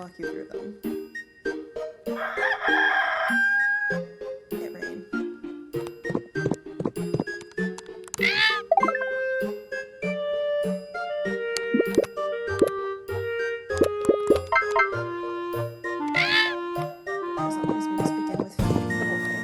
walk you through them. It rain. As always, we just begin with feeding the boy.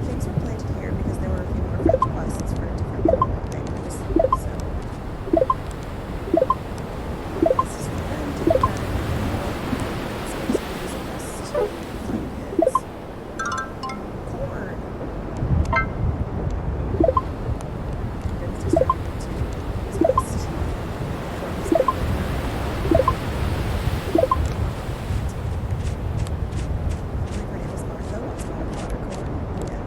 Things were planted here because there were a few more friend requests for different things. So this is for them to get out corn. It's distributed to his best forms. I believe her name is Martha. What's going on with her corn? Yeah.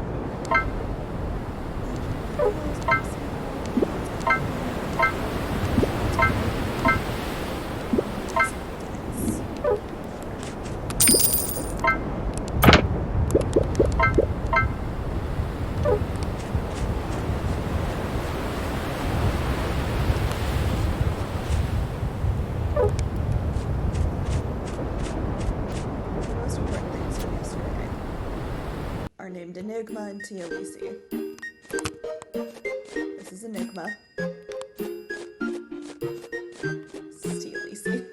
The most important things from yesterday are named Enigma and Tialisi. This is Enigma. This is Tialisi.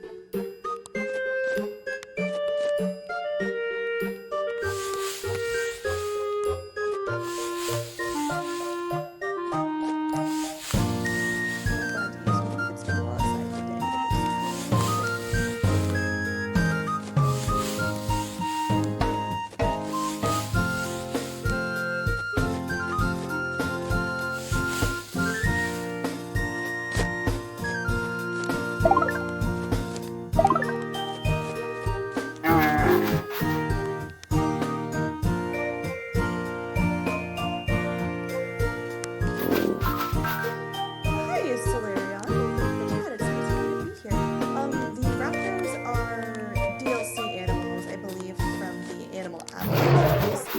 Hi, Solarion. Yeah, it's nice to be here. The raptors are DLC animals, I believe, from the Animal Avalanche DLC.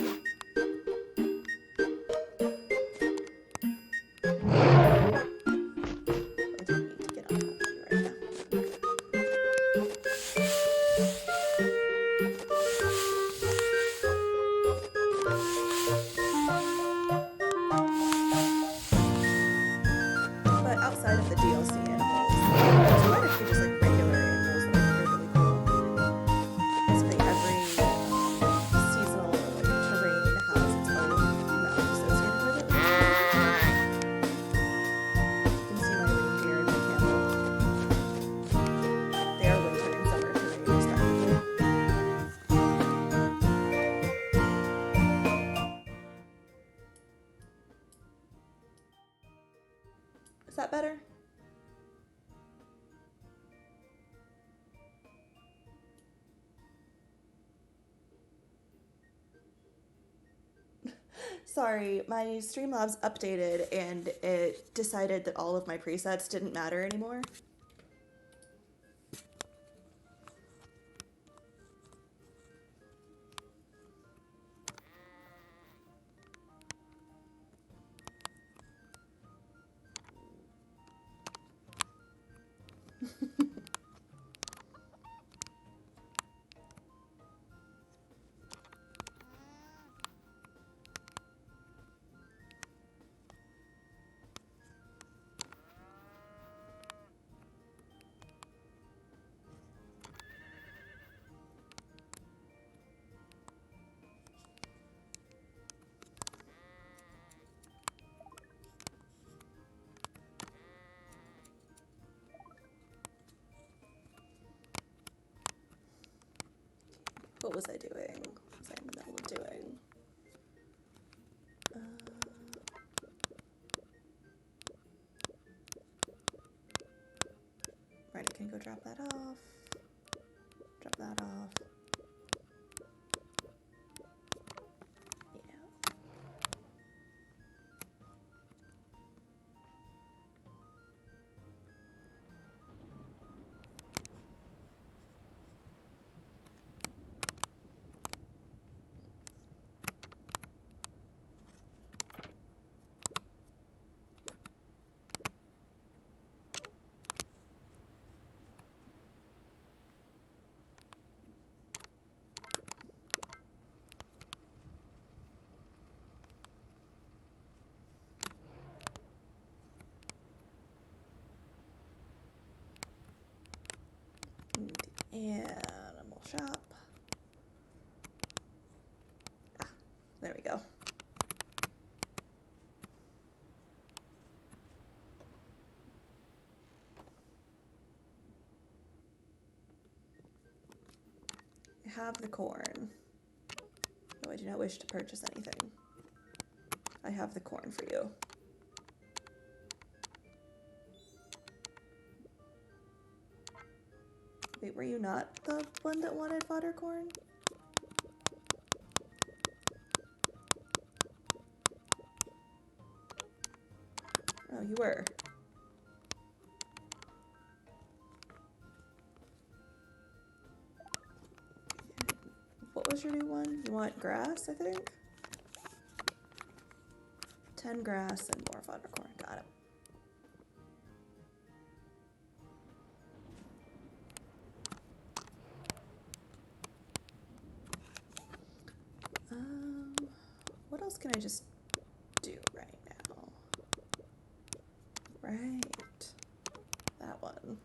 I do need to get on top of you right now. But outside of the DLC animals, there's quite a few just like regular animals that I think are really cool. Basically, every seasonal like terrain has its own map associated with it. You can see my reindeer and my camel. They are winter and summer terrain respectively. Is that better? Sorry, my Streamlabs updated and it decided that all of my presets didn't matter anymore. What was I doing? What was I in the middle of doing? Right, I can go drop that off. Drop that off. Yeah. Animal shop. Ah, there we go. I have the corn. No, I do not wish to purchase anything. I have the corn for you. Wait, were you not the one that wanted fodder corn? Oh, you were. What was your new one? You want grass, I think? 10 grass and more fodder corn. Got it. What else can I just do right now? Right. That one.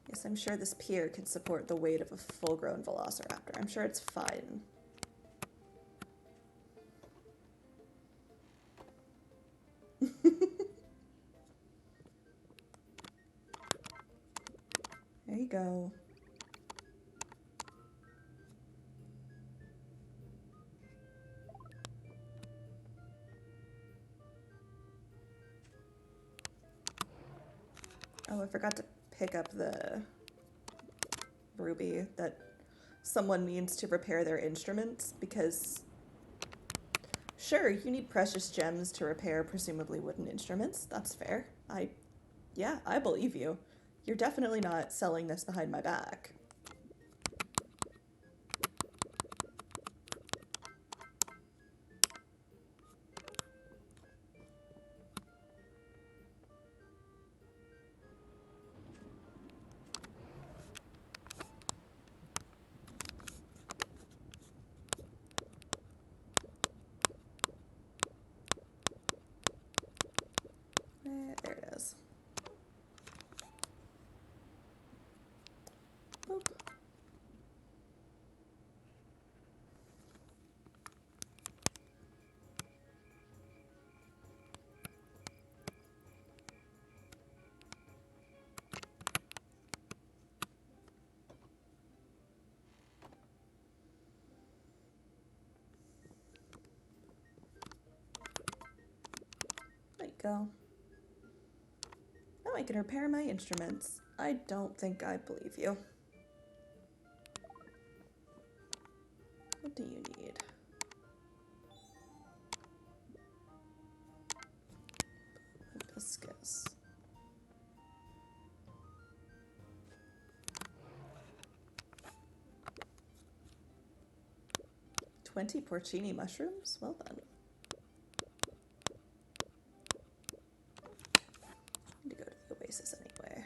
Yes, I'm sure this pier can support the weight of a full-grown velociraptor. I'm sure it's fine. There you go. Oh, I forgot to pick up the ruby that someone needs to repair their instruments, because sure, you need precious gems to repair presumably wooden instruments. That's fair. Yeah, I believe you. You're definitely not selling this behind my back. There it is. Boop. There you go. Now I can repair my instruments. I don't think I believe you. What do you need? Hibiscus. 20 porcini mushrooms? Well done. I need to go to the oasis anyway.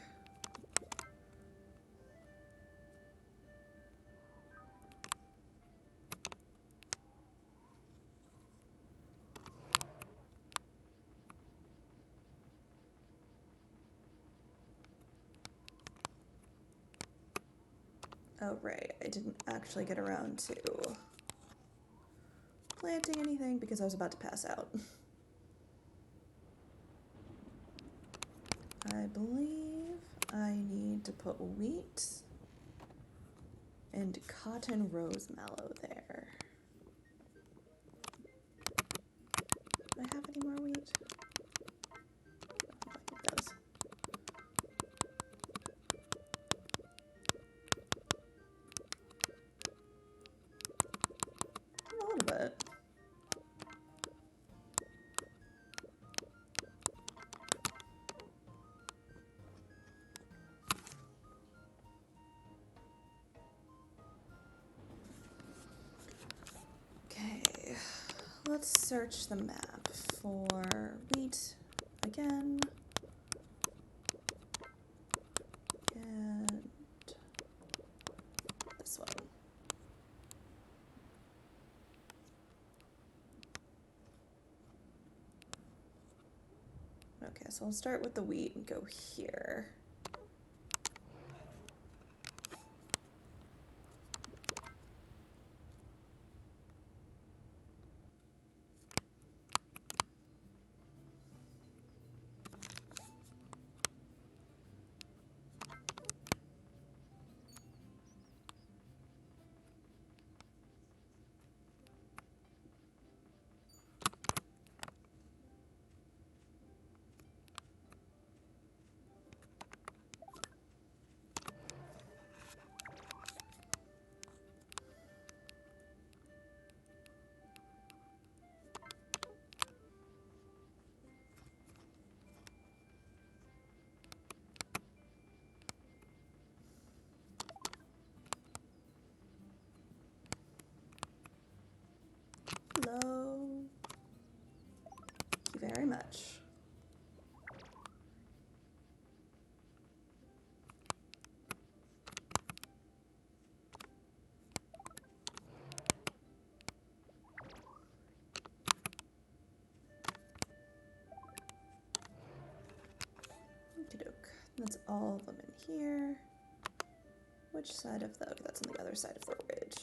Oh, right. I didn't actually get around to planting anything because I was about to pass out. I believe I need to put wheat and cotton rose mallow there. Do I have any more wheat? I think it does. A little bit. Okay, let's search the map for wheat again. Okay, so I'll start with the wheat and go here. Hello. Thank you very much. Okey-doke. That's all of them in here. Which side of the... Okay, that's on the other side of the ridge.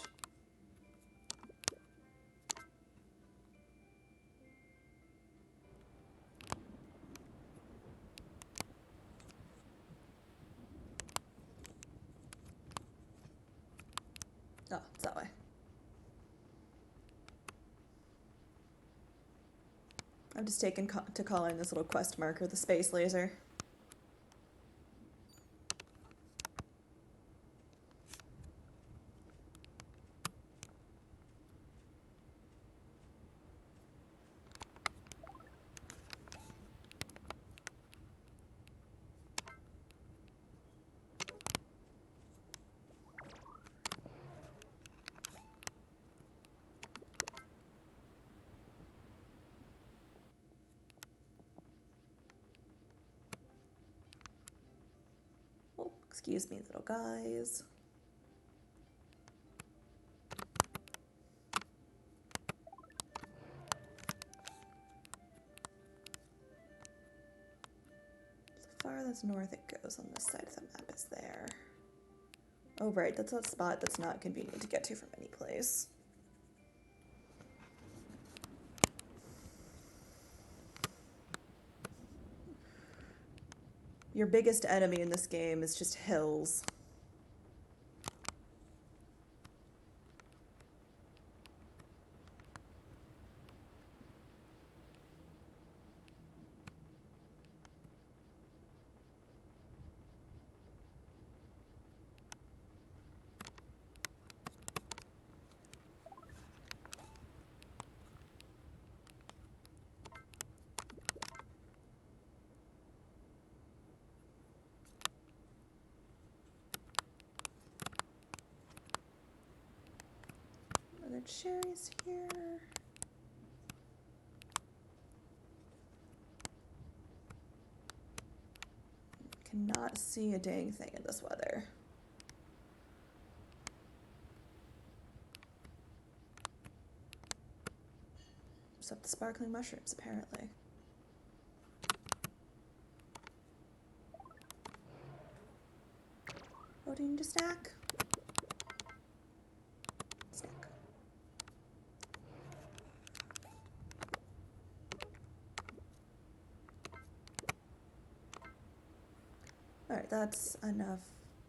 Oh, it's that way. I've just taken to calling this little quest marker the space laser. Oh, excuse me, little guys. The farthest north it goes on this side of the map is there. Oh, right, that's a spot that's not convenient to get to from any place. Your biggest enemy in this game is just hills. Are there cherries here? Cannot see a dang thing in this weather. Except the sparkling mushrooms, apparently. Oh, do you need a snack? Snack. Alright, that's enough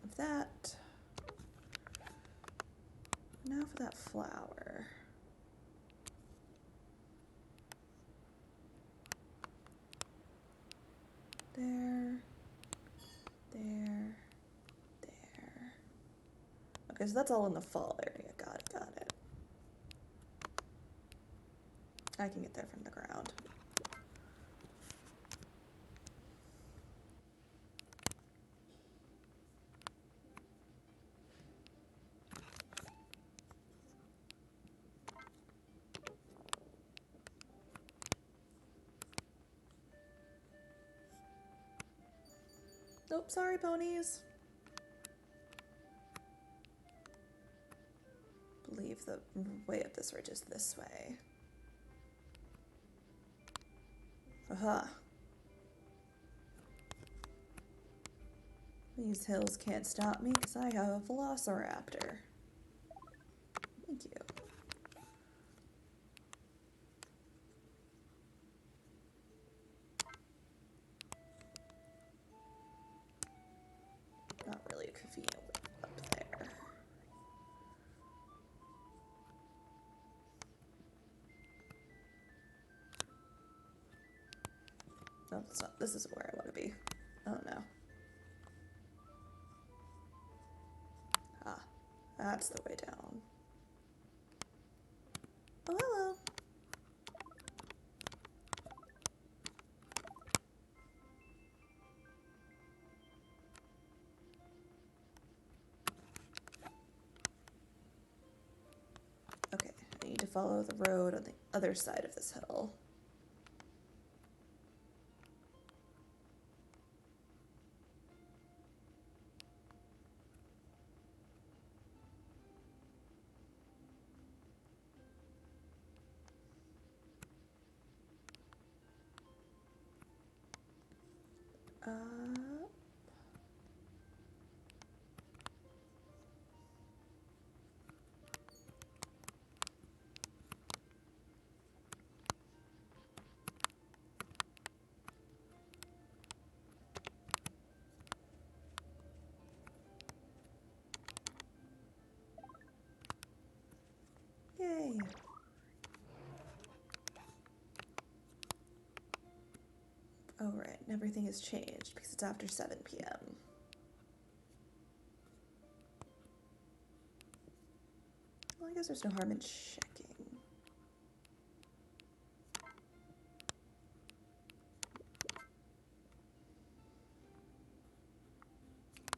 of that. Now for that flower. There. There. There. Okay, so that's all in the fall area. Got it, got it. I can get there from the ground. Nope, sorry, ponies. I believe the way up this ridge is this way. Aha. These hills can't stop me because I have a velociraptor. Thank you. Not really a convenient way up there. No, it's not. This is where I want to be. Oh no. Ah, that's the way down. Oh, hello. Okay, I need to follow the road on the other side of this hill. Yay. Oh, right, and everything has changed because it's after 7 p.m. Well, I guess there's no harm in checking.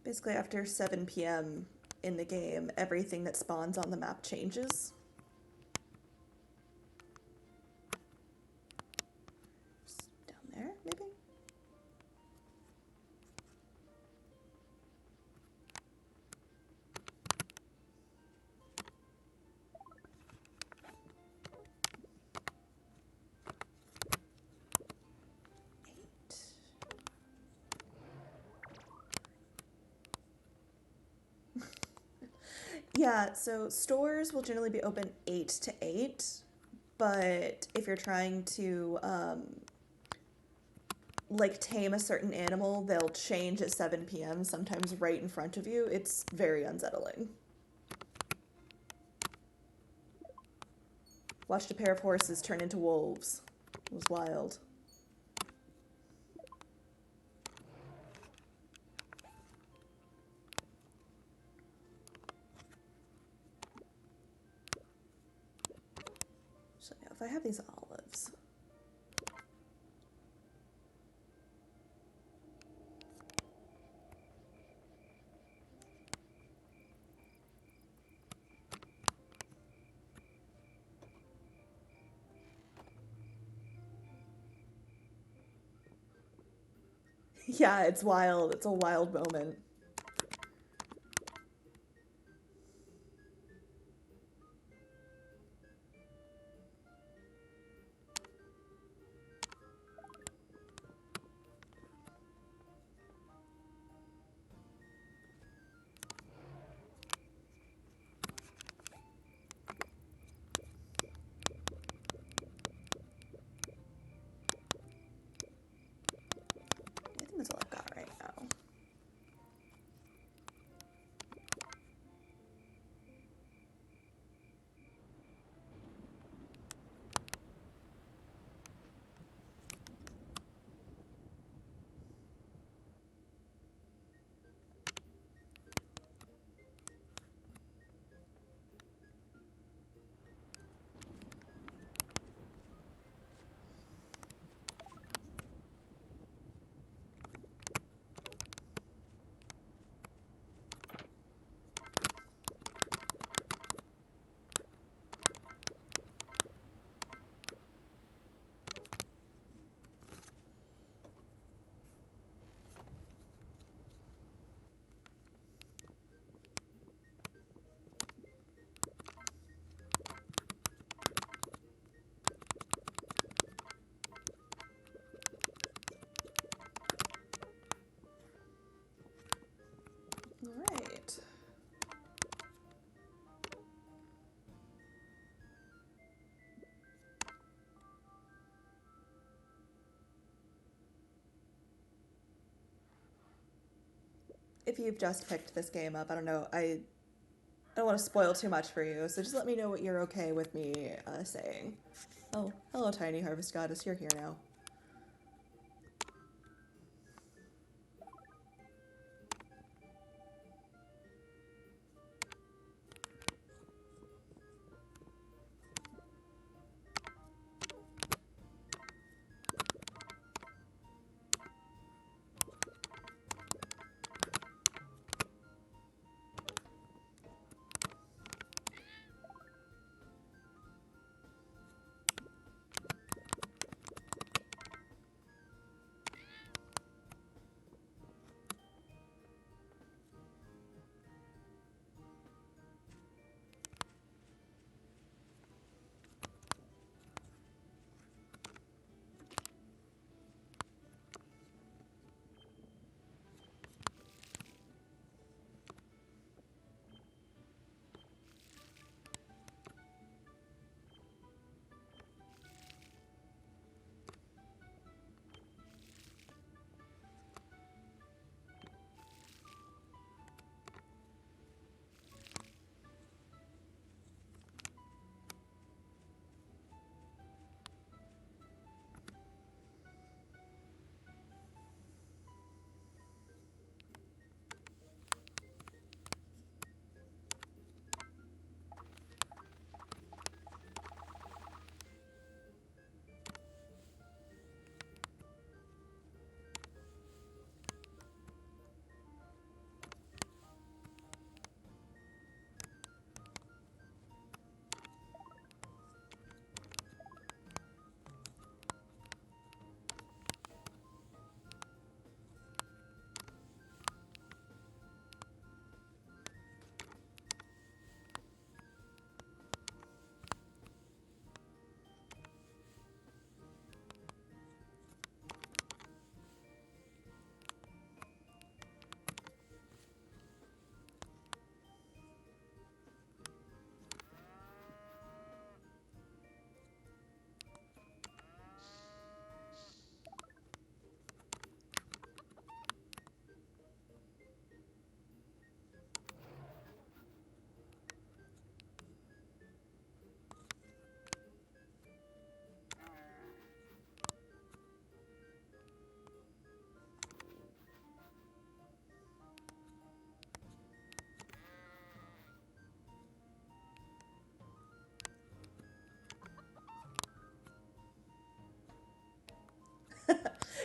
Basically, after 7 p.m. in the game, everything that spawns on the map changes. Just down there, maybe? Yeah, so stores will generally be open 8 to 8, but if you're trying to like tame a certain animal, they'll change at 7 p.m., sometimes right in front of you. It's very unsettling. Watched a pair of horses turn into wolves. It was wild. So yeah, if I have these olives. Yeah, it's wild. It's a wild moment. I think that's all I've got right now. if you've just picked this game up, I don't know. I don't want to spoil too much for you, so just let me know what you're okay with me saying. Oh, hello, Tiny Harvest Goddess. You're here now.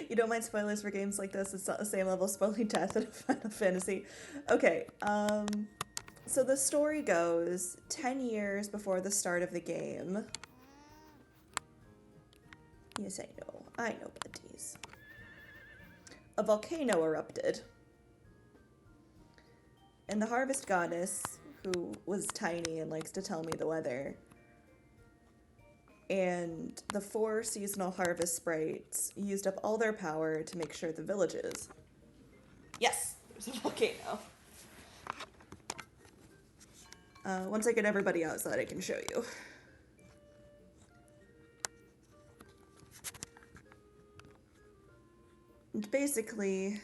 You don't mind spoilers for games like this? It's not the same level of spoiling death in Final Fantasy. Okay, so the story goes 10 years before the start of the game. Yes, I know, buddies. A volcano erupted. And the Harvest Goddess, who was tiny and likes to tell me the weather, and the 4 seasonal harvest sprites used up all their power to make sure the villages. Yes, there's a volcano. Once I get everybody outside, I can show you. And basically,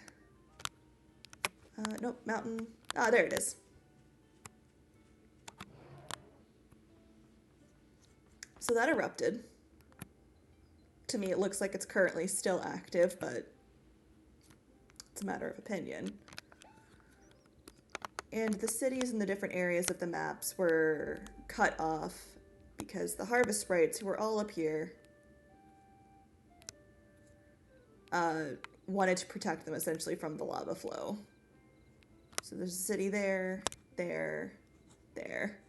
nope, mountain. Ah, there it is. So that erupted. To me, it looks like it's currently still active, but it's a matter of opinion. And the cities and the different areas of the maps were cut off because the harvest sprites, who were all up here, wanted to protect them essentially from the lava flow. So there's a city there, there, there.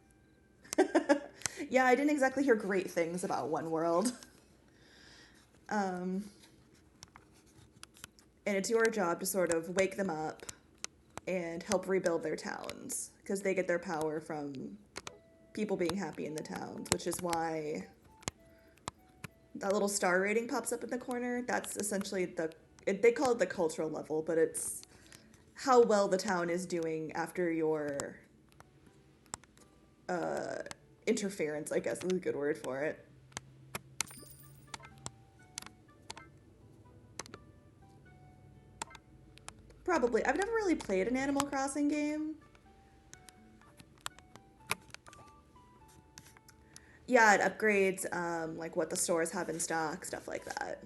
Yeah, I didn't exactly hear great things about One World. And it's your job to sort of wake them up and help rebuild their towns, because they get their power from people being happy in the towns, which is why that little star rating pops up in the corner. That's essentially they call it the cultural level, but it's how well the town is doing after your interference, I guess is a good word for it. Probably. I've never really played an Animal Crossing game. Yeah, it upgrades like what the stores have in stock, stuff like that.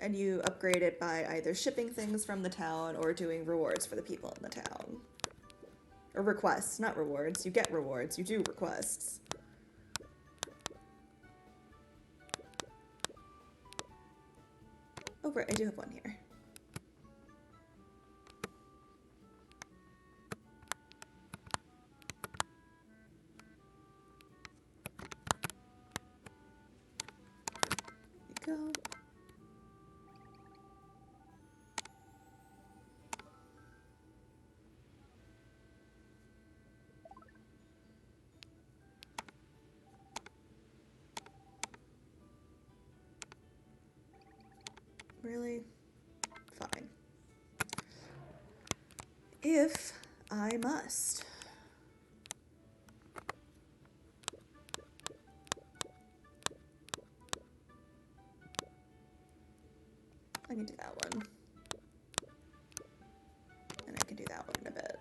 And you upgrade it by either shipping things from the town or doing rewards for the people in the town. Or requests, not rewards. You get rewards, you do requests. Oh, right, I do have one here. There you go. Really? Fine. If I must. I can do that one. And I can do that one in a bit.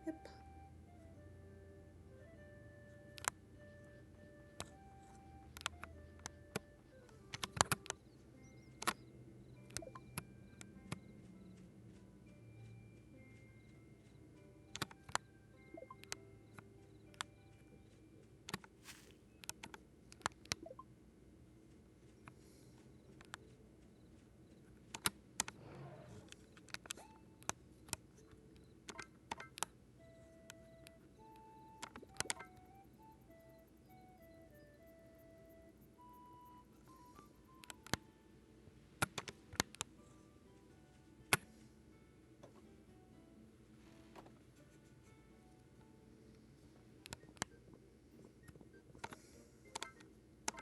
Yep.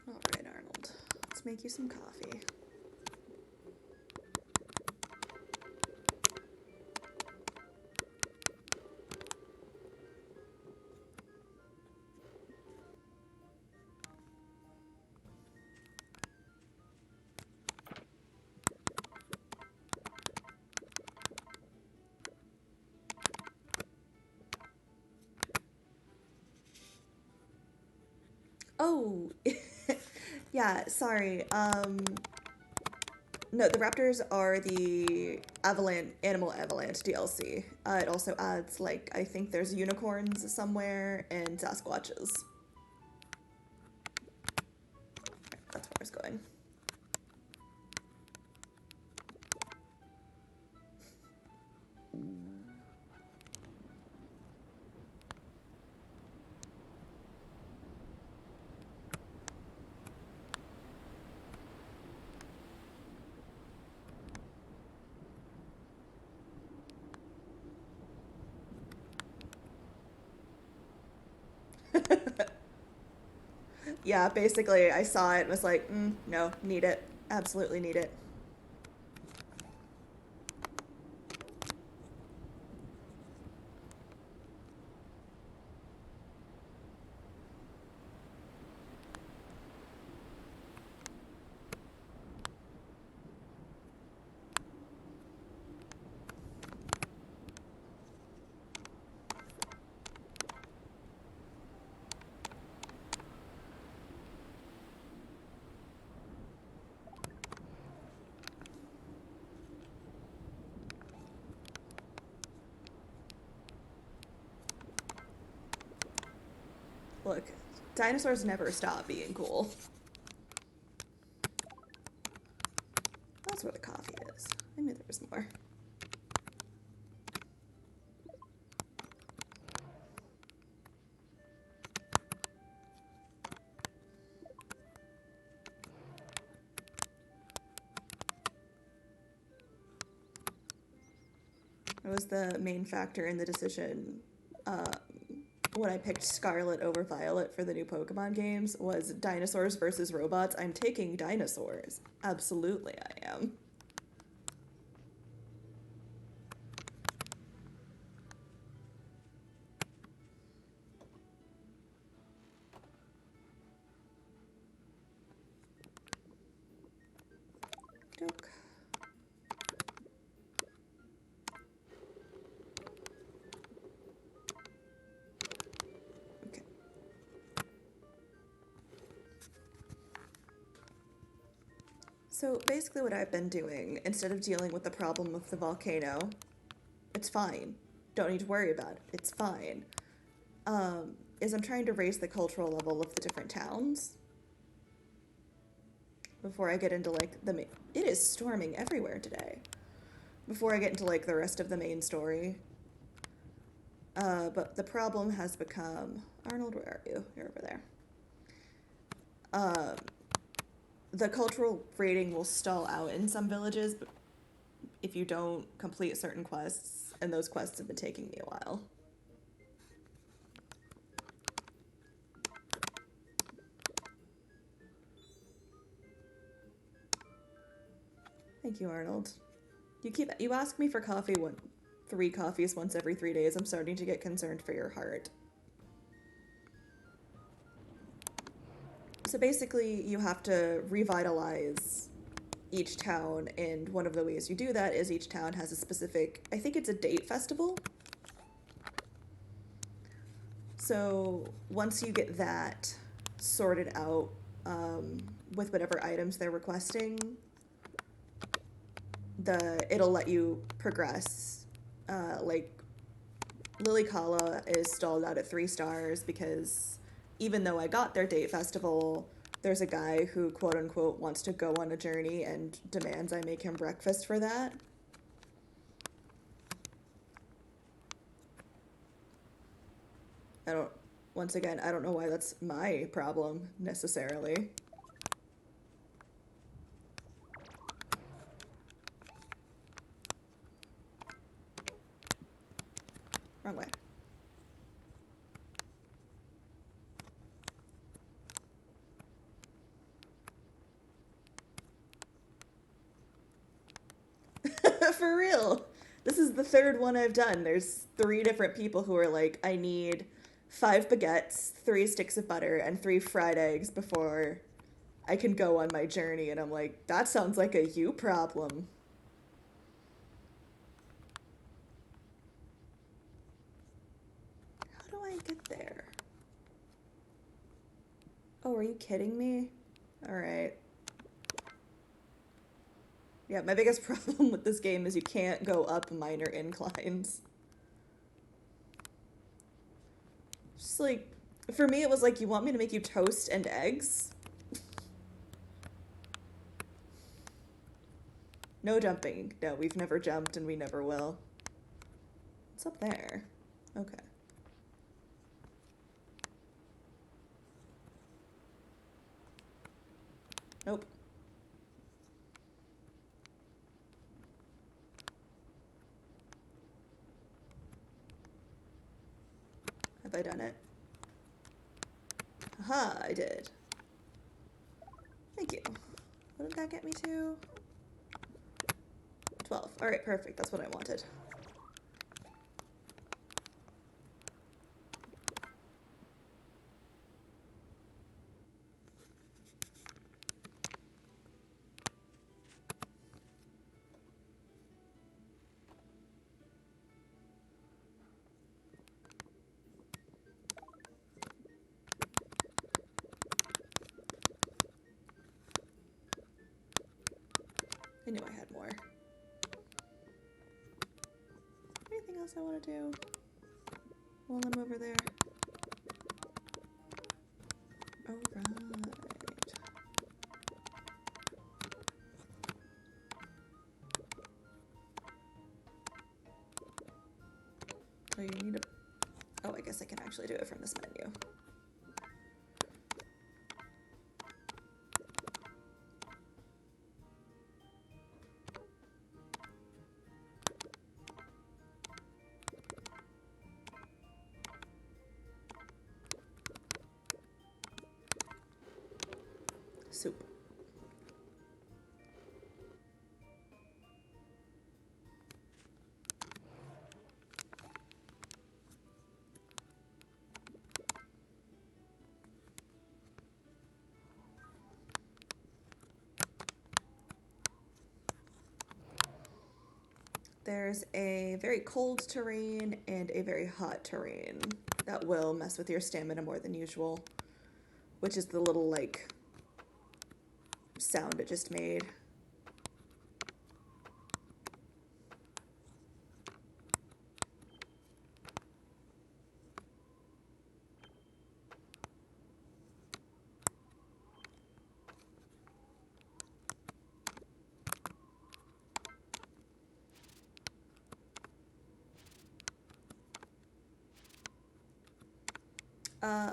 All right, Arnold. Let's make you some coffee. Oh, yeah, sorry. No, the raptors are the Animal Avalanche DLC. It also adds, like, I think there's unicorns somewhere and Sasquatches. That's where I was going. Yeah, basically, I saw it and was like, no, need it. Absolutely need it. Look, dinosaurs never stop being cool. That's where the coffee is. I knew there was more. It was the main factor in the decision when I picked Scarlet over Violet for the new Pokemon games was dinosaurs versus robots. I'm taking dinosaurs. Absolutely I am. Doke. Okay. So basically what I've been doing, instead of dealing with the problem with the volcano, it's fine. Don't need to worry about it. It's fine. Is I'm trying to raise the cultural level of the different towns before I get into like it is storming everywhere today. Before I get into like the rest of the main story. But the problem has become Arnold, where are you? You're over there. The cultural rating will stall out in some villages if you don't complete certain quests, and those quests have been taking me a while. Thank you, Arnold. You ask me for coffee 3 coffees once every 3 days. I'm starting to get concerned for your heart. So basically, you have to revitalize each town, and one of the ways you do that is each town has a specific, I think it's a date festival. So once you get that sorted out with whatever items they're requesting, it'll let you progress. Like Lilycala is stalled out at 3 stars because even though I got their date festival, there's a guy who quote unquote wants to go on a journey and demands I make him breakfast for that. Once again, I don't know why that's my problem necessarily. Wrong way. For real. This is the 3rd one I've done. There's 3 different people who are like, I need 5 baguettes, 3 sticks of butter, and 3 fried eggs before I can go on my journey. And I'm like, that sounds like a you problem. How do I get there? Oh, are you kidding me? Alright. Yeah, my biggest problem with this game is you can't go up minor inclines. Just like, for me it was like, you want me to make you toast and eggs? No jumping. No, we've never jumped and we never will. What's up there? Okay. Nope. Have I done it? Aha, I did. Thank you. What did that get me to? 12. Alright, perfect. That's what I wanted. I knew I had more. Anything else I want to do while I'm over there? Oh, right. Oh, you need a... Oh, I guess I can actually do it from this menu. soup. There's a very cold terrain and a very hot terrain that will mess with your stamina more than usual, which is the little, like, sound it just made.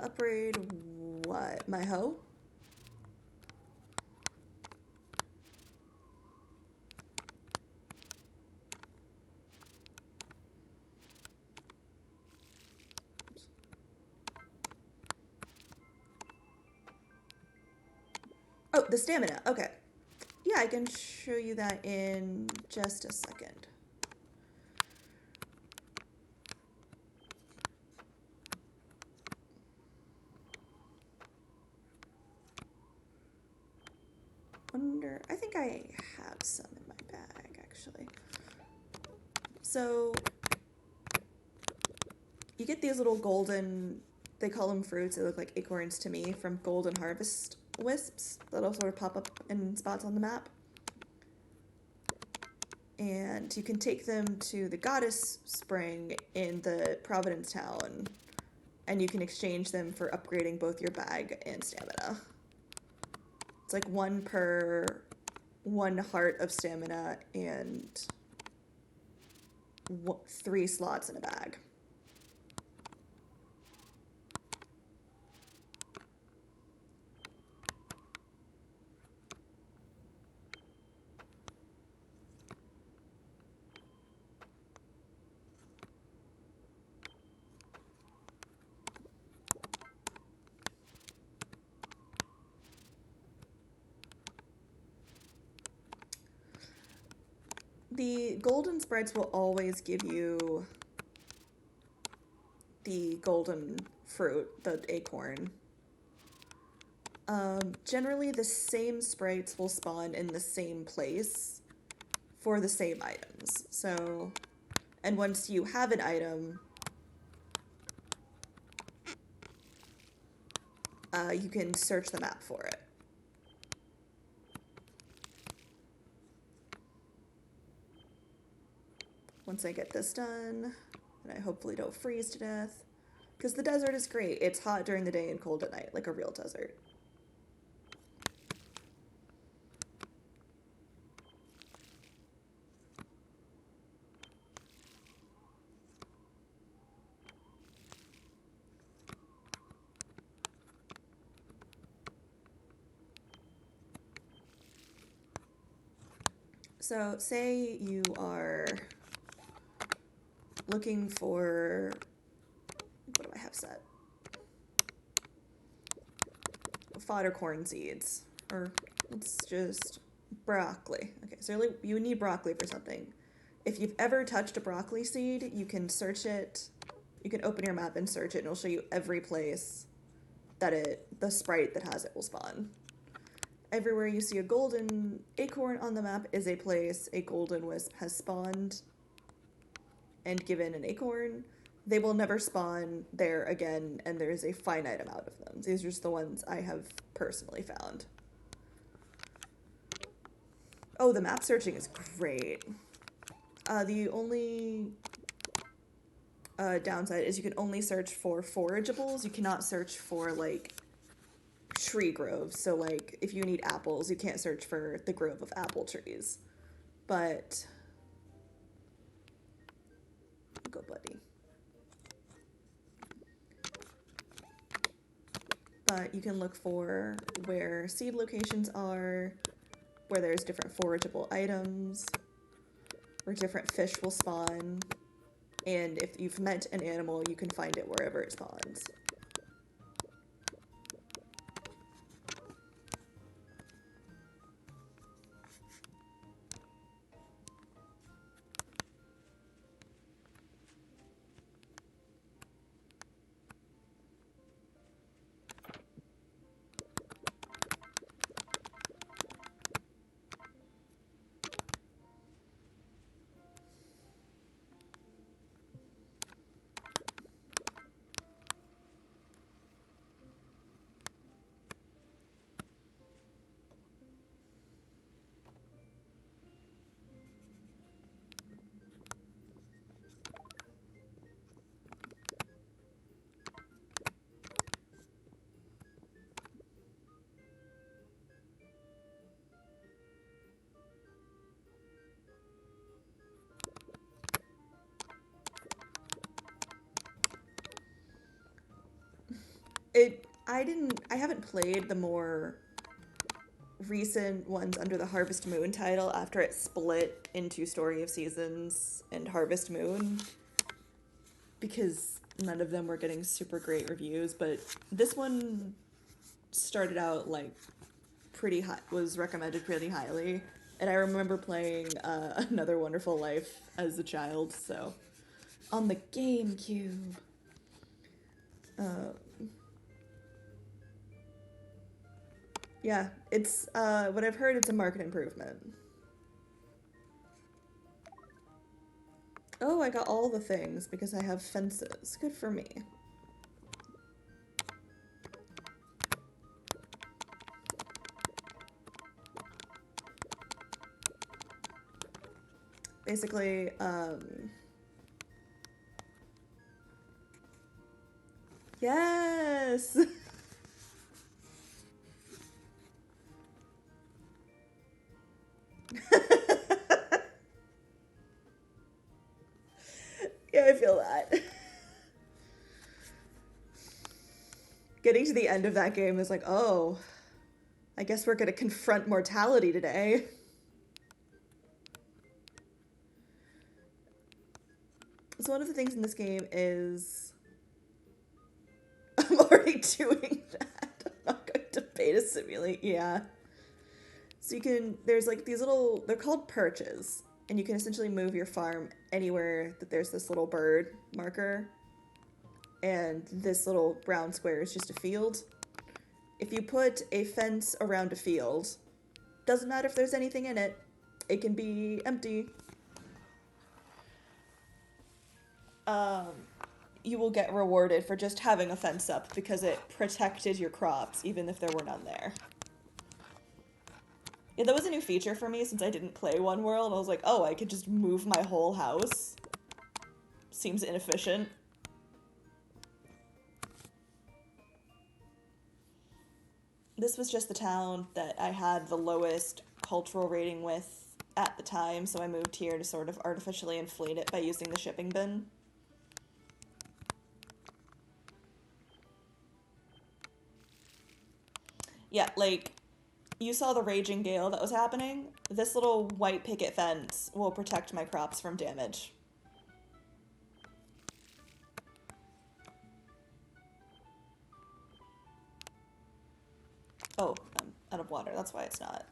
Upgrade what? My hoe? Oh, the stamina. Okay. Yeah, I can show you that in just a second. I think I have some in my bag, actually. So, you get these little golden, they call them fruits, they look like acorns to me, from golden harvest wisps that'll sort of pop up in spots on the map. And you can take them to the goddess spring in the Providence town, and you can exchange them for upgrading both your bag and stamina. It's like 1 per 1 heart of stamina and 3 slots in a bag. The golden sprites will always give you the golden fruit, the acorn. Generally, the same sprites will spawn in the same place for the same items. So, and once you have an item, you can search the map for it. Once I get this done, and I hopefully don't freeze to death, because the desert is great. It's hot during the day and cold at night, like a real desert. So, say you are looking for, what do I have set? Fodder corn seeds, or it's just broccoli. Okay, so you need broccoli for something. If you've ever touched a broccoli seed, you can search it. You can open your map and search it, and it'll show you every place that the sprite that has it will spawn. Everywhere you see a golden acorn on the map is a place a golden wisp has spawned and given an acorn. They will never spawn there again, and there is a finite amount of them. These are just the ones I have personally found. Oh, the map searching is great. The only downside is you can only search for forageables. You cannot search for, like, tree groves. So, like, if you need apples, you can't search for the grove of apple trees. But go, buddy. But you can look for where seed locations are, where there's different forageable items, where different fish will spawn, and if you've met an animal, you can find it wherever it spawns. I haven't played the more recent ones under the Harvest Moon title after it split into Story of Seasons and Harvest Moon because none of them were getting super great reviews, but this one started out like pretty high, was recommended pretty highly. And I remember playing Another Wonderful Life as a child, so on the GameCube. Uh, yeah, it's what I've heard. It's a market improvement. Oh, I got all the things because I have fences. Good for me. Basically, yes! Yeah, I feel that. Getting to the end of that game is like, oh, I guess we're gonna confront mortality today. So one of the things in this game is I'm already doing that. I'm not going to beta simulate. Yeah. So you can, there's like these little, they're called perches, and you can essentially move your farm anywhere that there's this little bird marker. And this little brown square is just a field. If you put a fence around a field, doesn't matter if there's anything in it, it can be empty. You will get rewarded for just having a fence up because it protected your crops even if there were none there. Yeah, that was a new feature for me since I didn't play One World. I was like, oh, I could just move my whole house. Seems inefficient. This was just the town that I had the lowest cultural rating with at the time, so I moved here to sort of artificially inflate it by using the shipping bin. Yeah, like, you saw the raging gale that was happening. This little white picket fence will protect my crops from damage. Oh, I'm out of water. That's why it's not.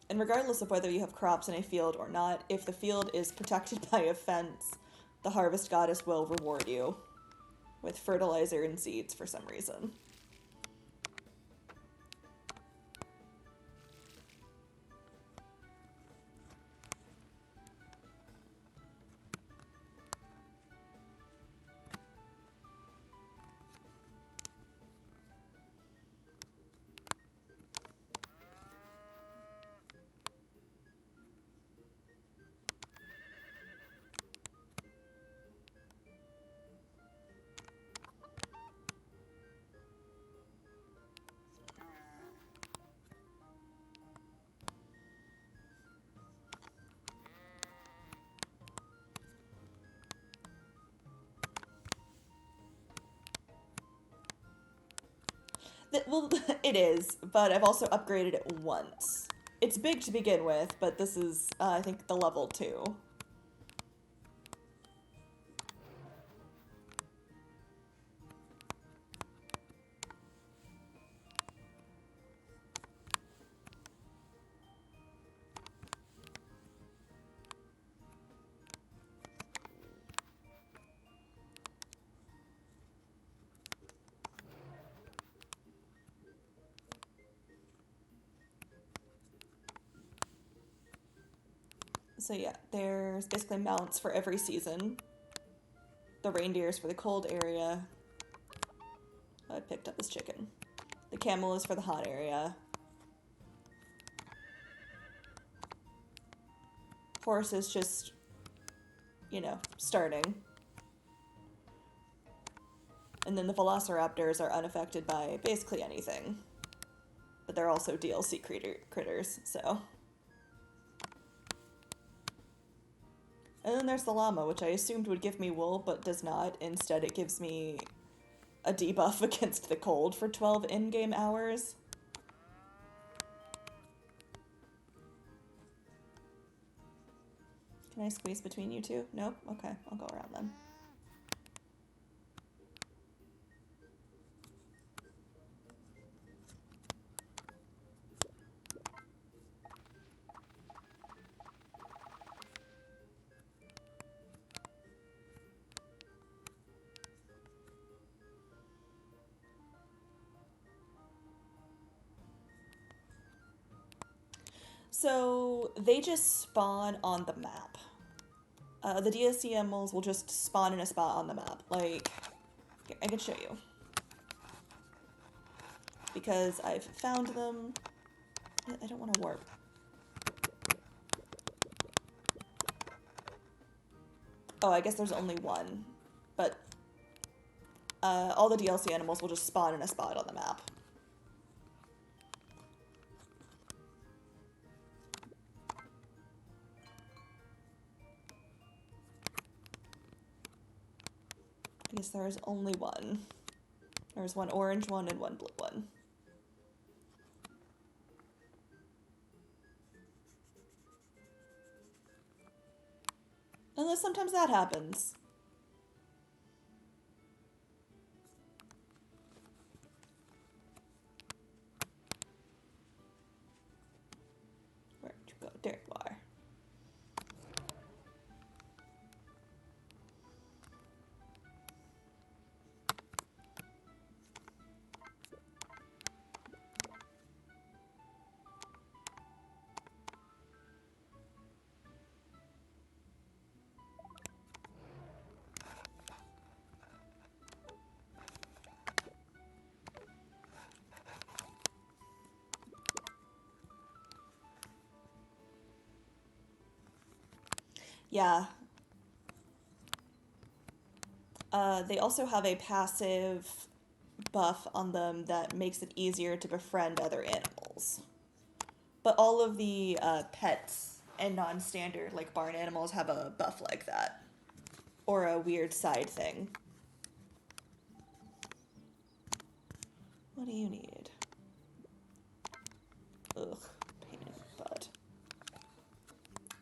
And regardless of whether you have crops in a field or not, if the field is protected by a fence, the harvest goddess will reward you with fertilizer and seeds for some reason. Well, it is, but I've also upgraded it once. It's big to begin with, but this is, I think, the level 2. So yeah, there's basically mounts for every season. The reindeer's for the cold area. I picked up this chicken. The camel is for the hot area. Horse is just, you know, starting. And then the velociraptors are unaffected by basically anything. But they're also DLC critters, so. And then there's the llama, which I assumed would give me wool, but does not. Instead, it gives me a debuff against the cold for 12 in-game hours. Can I squeeze between you two? Nope? Okay, I'll go around then. So they just spawn on the map. The DLC animals will just spawn in a spot on the map. Like, I can show you. Because I've found them. I don't want to warp. Oh, I guess there's only one. But all the DLC animals will just spawn in a spot on the map. I guess there is only one. There's one orange one and one blue one. Unless sometimes that happens. Where'd you go? There you are. Yeah. They also have a passive buff on them that makes it easier to befriend other animals. But all of the pets and non-standard, like barn animals, have a buff like that. Or a weird side thing. What do you need? Ugh, pain in the butt.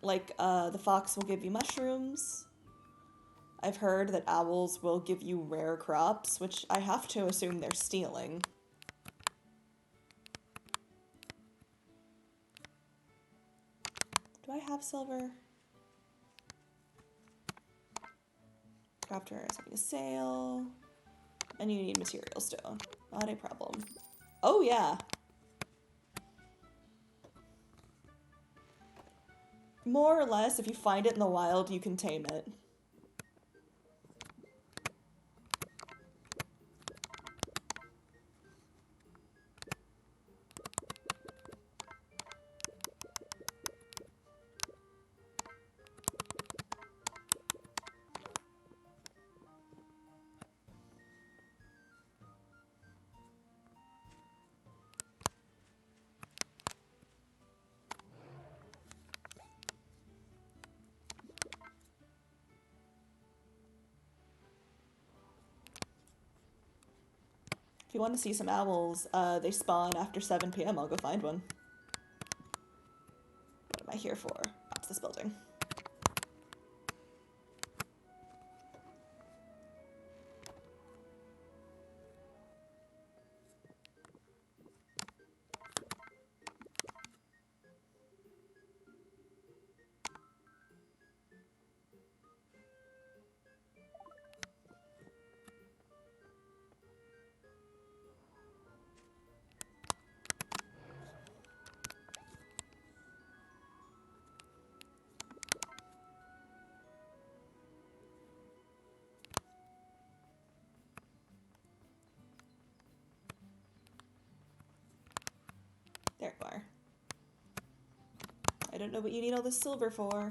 Like, the fox will give you mushrooms. I've heard that owls will give you rare crops, which I have to assume they're stealing. Do I have silver? Crafter is having a sale. And you need material stone. Not a problem. Oh, yeah. More or less, if you find it in the wild, you can tame it. If you want to see some owls, they spawn after 7 p.m. I'll go find one. What am I here for? That's this building. There you are. I don't know what you need all this silver for.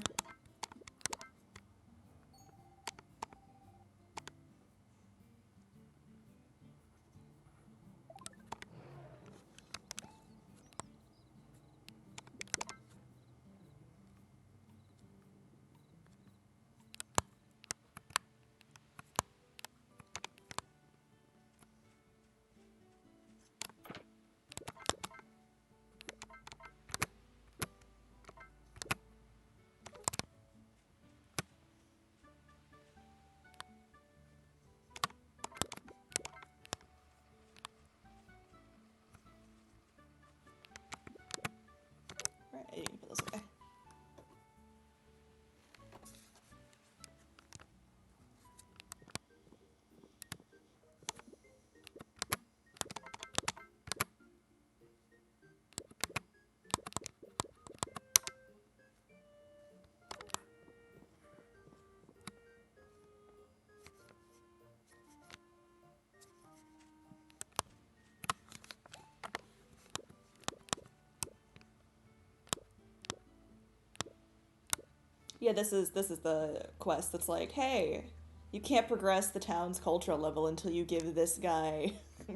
Yeah, this is the quest that's like, hey, you can't progress the town's cultural level until you give this guy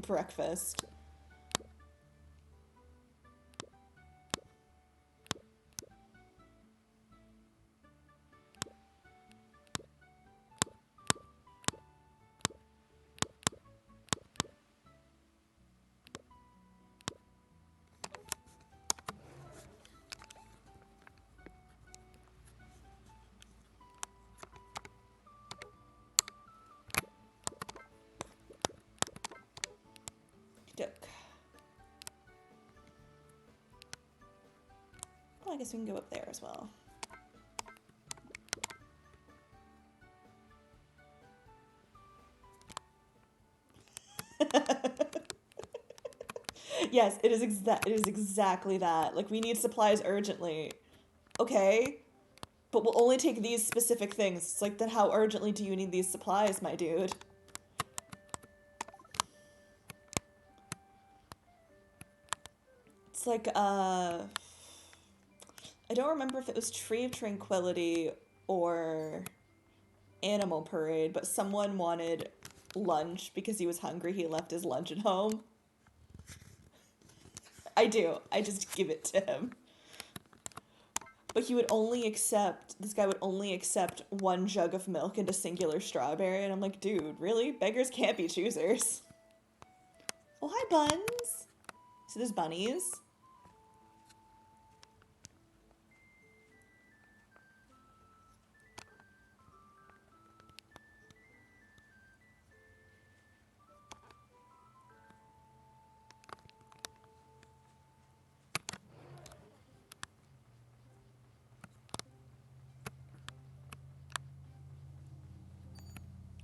breakfast. Duck. Well, I guess we can go up there as well. Yes, it is exactly that. Like, we need supplies urgently. Okay, but we'll only take these specific things. It's like, then how urgently do you need these supplies, my dude? It's like, I don't remember if it was Tree of Tranquility or Animal Parade, but someone wanted lunch because he was hungry. He left his lunch at home. I do. I just give it to him. But he would only accept, this guy would only accept one jug of milk and a singular strawberry. And I'm like, dude, really? Beggars can't be choosers. Oh, hi, Buns. So there's bunnies.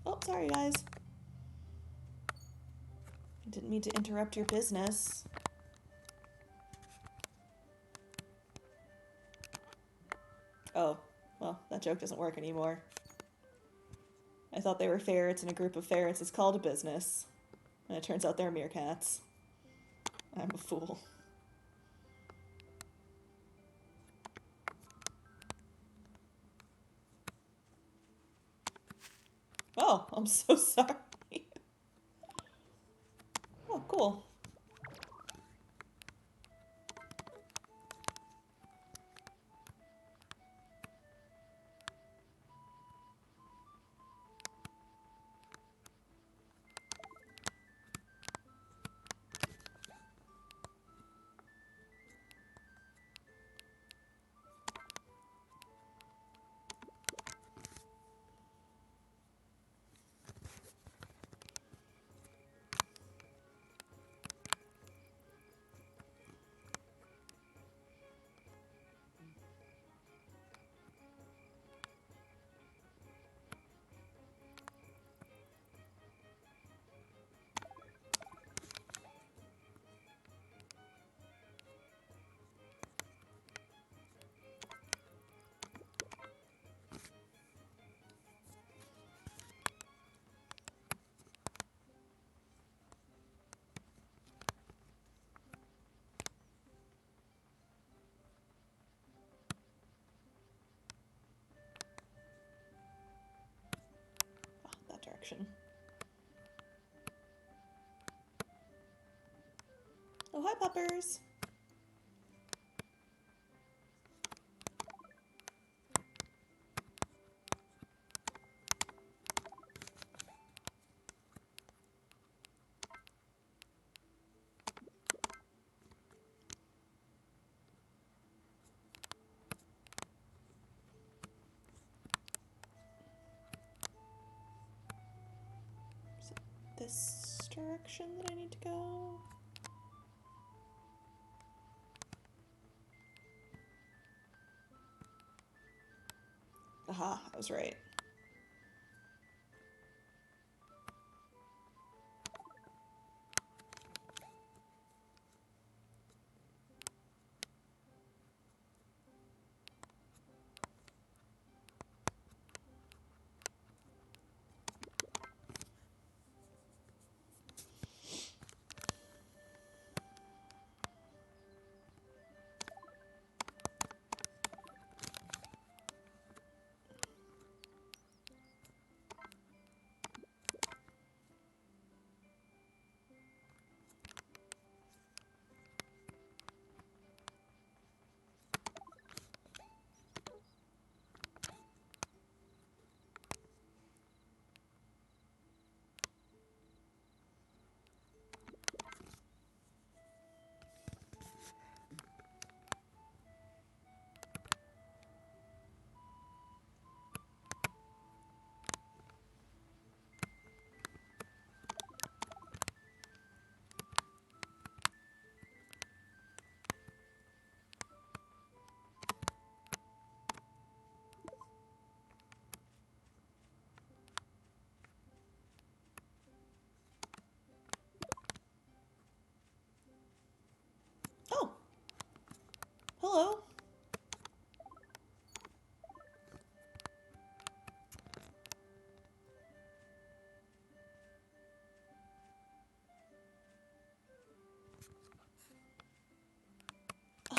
Oh, sorry, guys. I didn't mean to interrupt your business. Oh, well, that joke doesn't work anymore. I thought they were ferrets, and a group of ferrets is called a business. And it turns out they're meerkats. I'm a fool. Oh, I'm so sorry. Oh, cool. Oh, that direction. Oh, hi, puppers. Is it this direction that I need to go? Aha, I was right.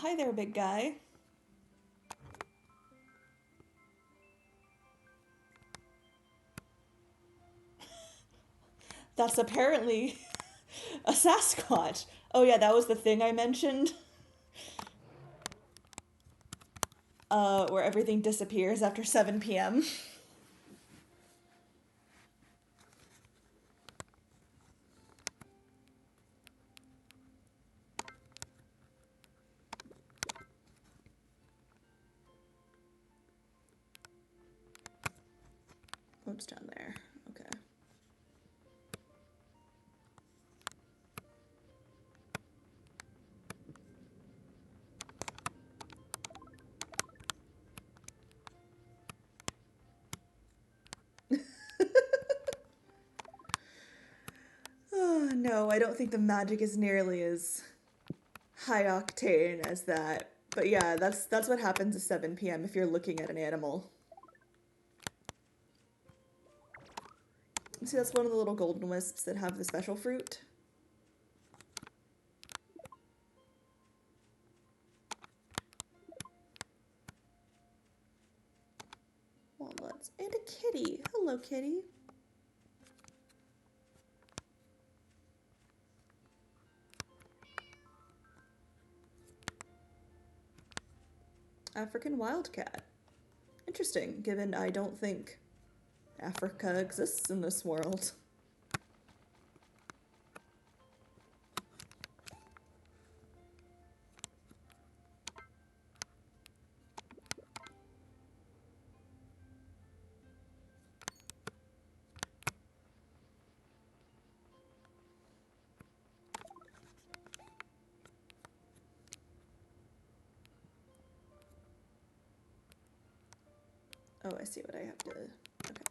Hi there, big guy. That's apparently a Sasquatch. Oh yeah, that was the thing I mentioned. Where everything disappears after 7 p.m. What's down there? Okay. Oh, no, I don't think the magic is nearly as high octane as that. But yeah, that's what happens at 7 p.m. if you're looking at an animal. See, that's one of the little golden wisps that have the special fruit. Walnuts. And a kitty. Hello, kitty. African wildcat. Interesting, given I don't think Africa exists in this world. Oh, I see what I have to... Okay.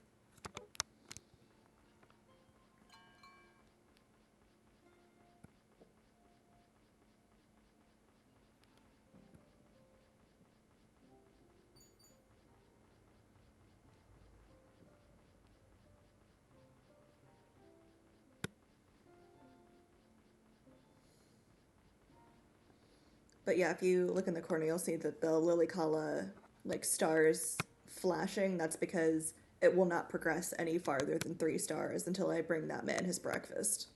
But yeah, if you look in the corner, you'll see that the Lilicala, like, stars flashing. That's because it will not progress any farther than 3 stars until I bring that man his breakfast.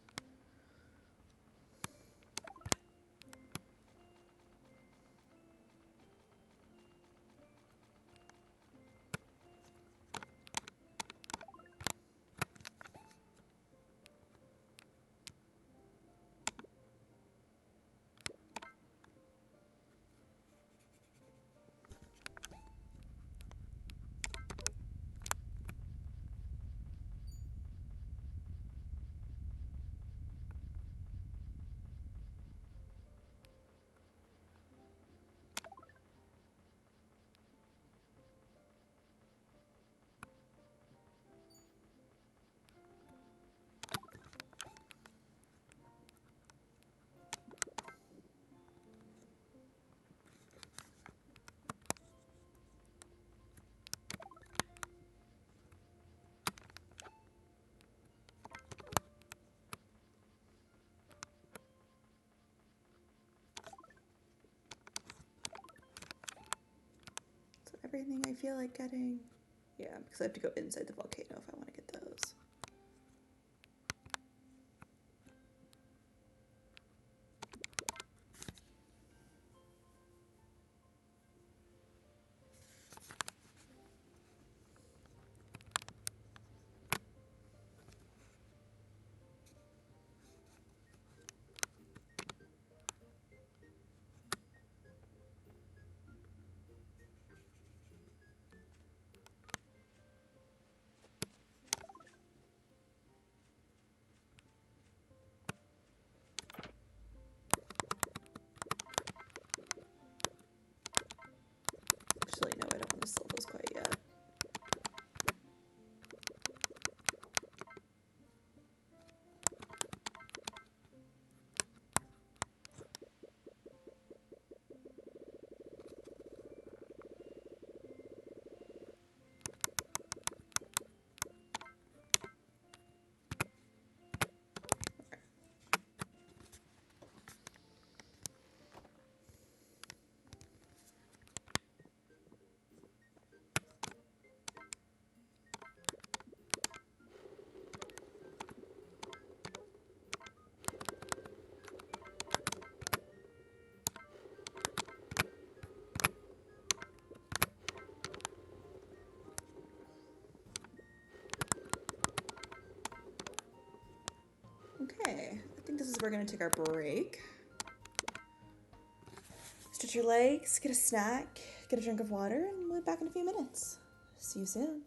So everything I feel like getting... Yeah, because I have to go inside the volcano if I want to get those. we're going to take our break. Stretch your legs, get a snack, get a drink of water, and we'll be back in a few minutes. See you soon.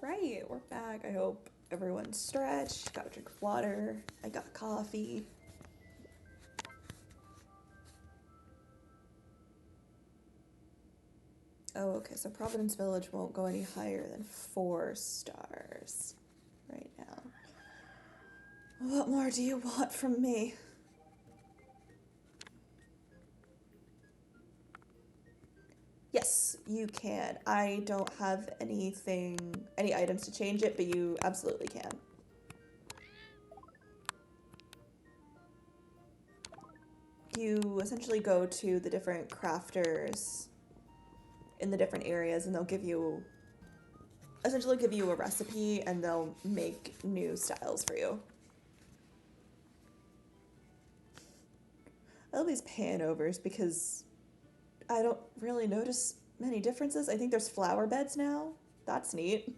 Alright, we're back. I hope everyone's stretched, got a drink of water, I got coffee. Oh, okay, so Providence Village won't go any higher than 4 stars right now. What more do you want from me? Yes, you can. I don't have any items to change it, but you absolutely can. You essentially go to the different crafters in the different areas and they'll essentially give you a recipe and they'll make new styles for you. I love these pan-overs because I don't really notice many differences. I think there's flower beds now. That's neat.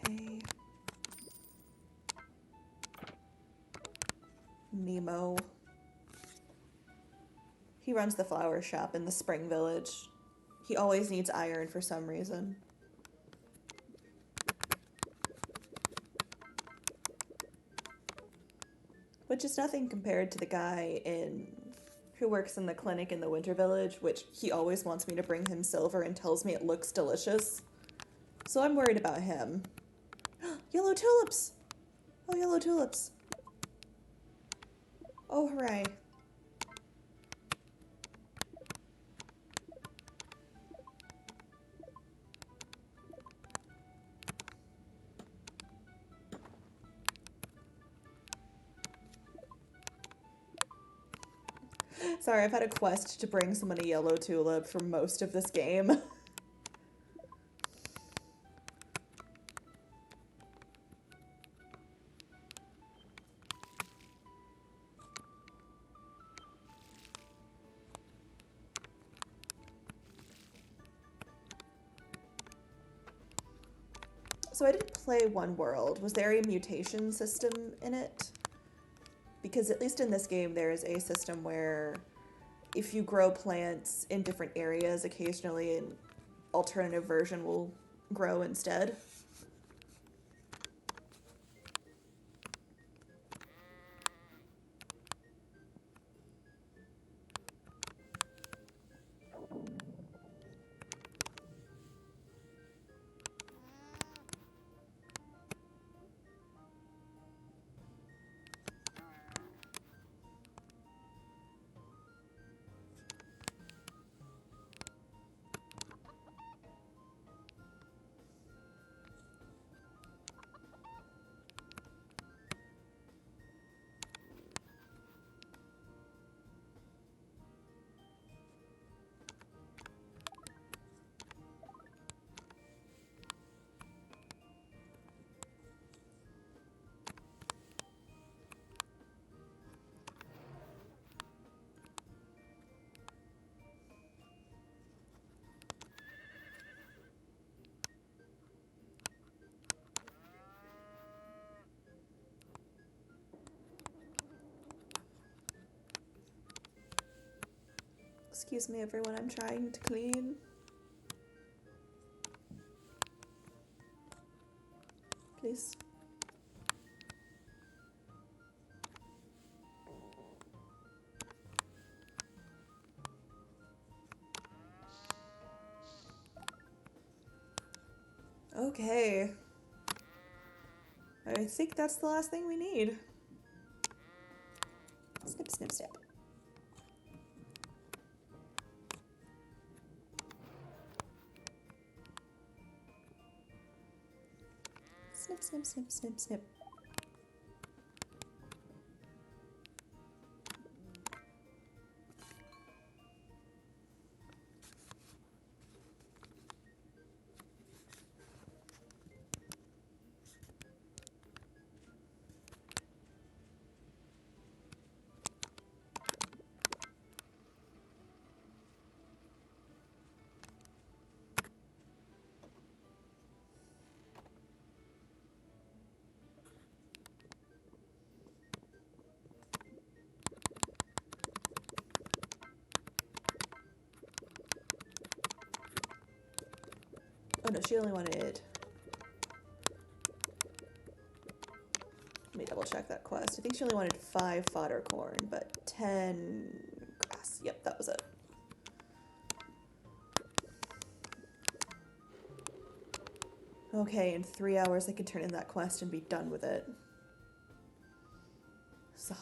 Okay. Nemo. He runs the flower shop in the Spring Village. He always needs iron for some reason. Which is nothing compared to the guy who works in the clinic in the Winter Village, which he always wants me to bring him silver and tells me it looks delicious. So I'm worried about him. Yellow tulips! Oh, yellow tulips. Oh, hooray. Sorry, I've had a quest to bring someone a yellow tulip for most of this game. So I didn't play One World. Was there a mutation system in it? Because at least in this game, there is a system where if you grow plants in different areas, occasionally an alternative version will grow instead. Excuse me, everyone, I'm trying to clean. Please. Okay. I think that's the last thing we need. Snip, snip, snip. Snip, snip, snip, snip, snip. she only wanted... Let me double check that quest. I think she only wanted 5 fodder corn, but 10 grass. Yep, that was it. Okay, in 3 hours I can turn in that quest and be done with it. So...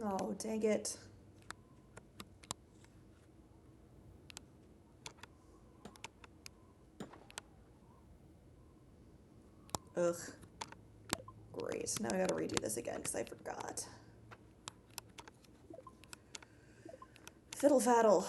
Oh, dang it. Ugh. Great. Now I gotta redo this again because I forgot. Fiddle faddle.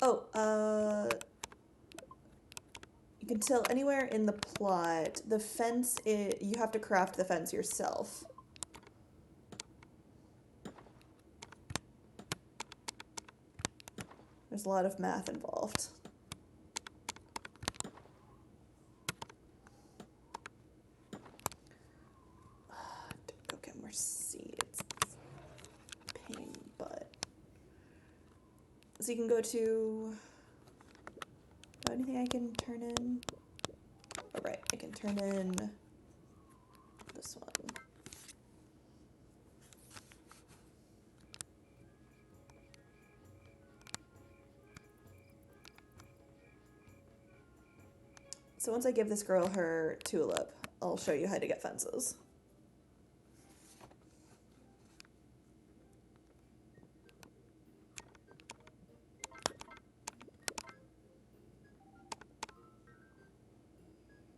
Oh, you can tell anywhere in the plot, the fence, you have to craft the fence yourself. There's a lot of math involved. Go get more seeds. Pain, but... So you can go to... anything I can turn in? Oh, right, I can turn in this one. So once I give this girl her tulip, I'll show you how to get fences.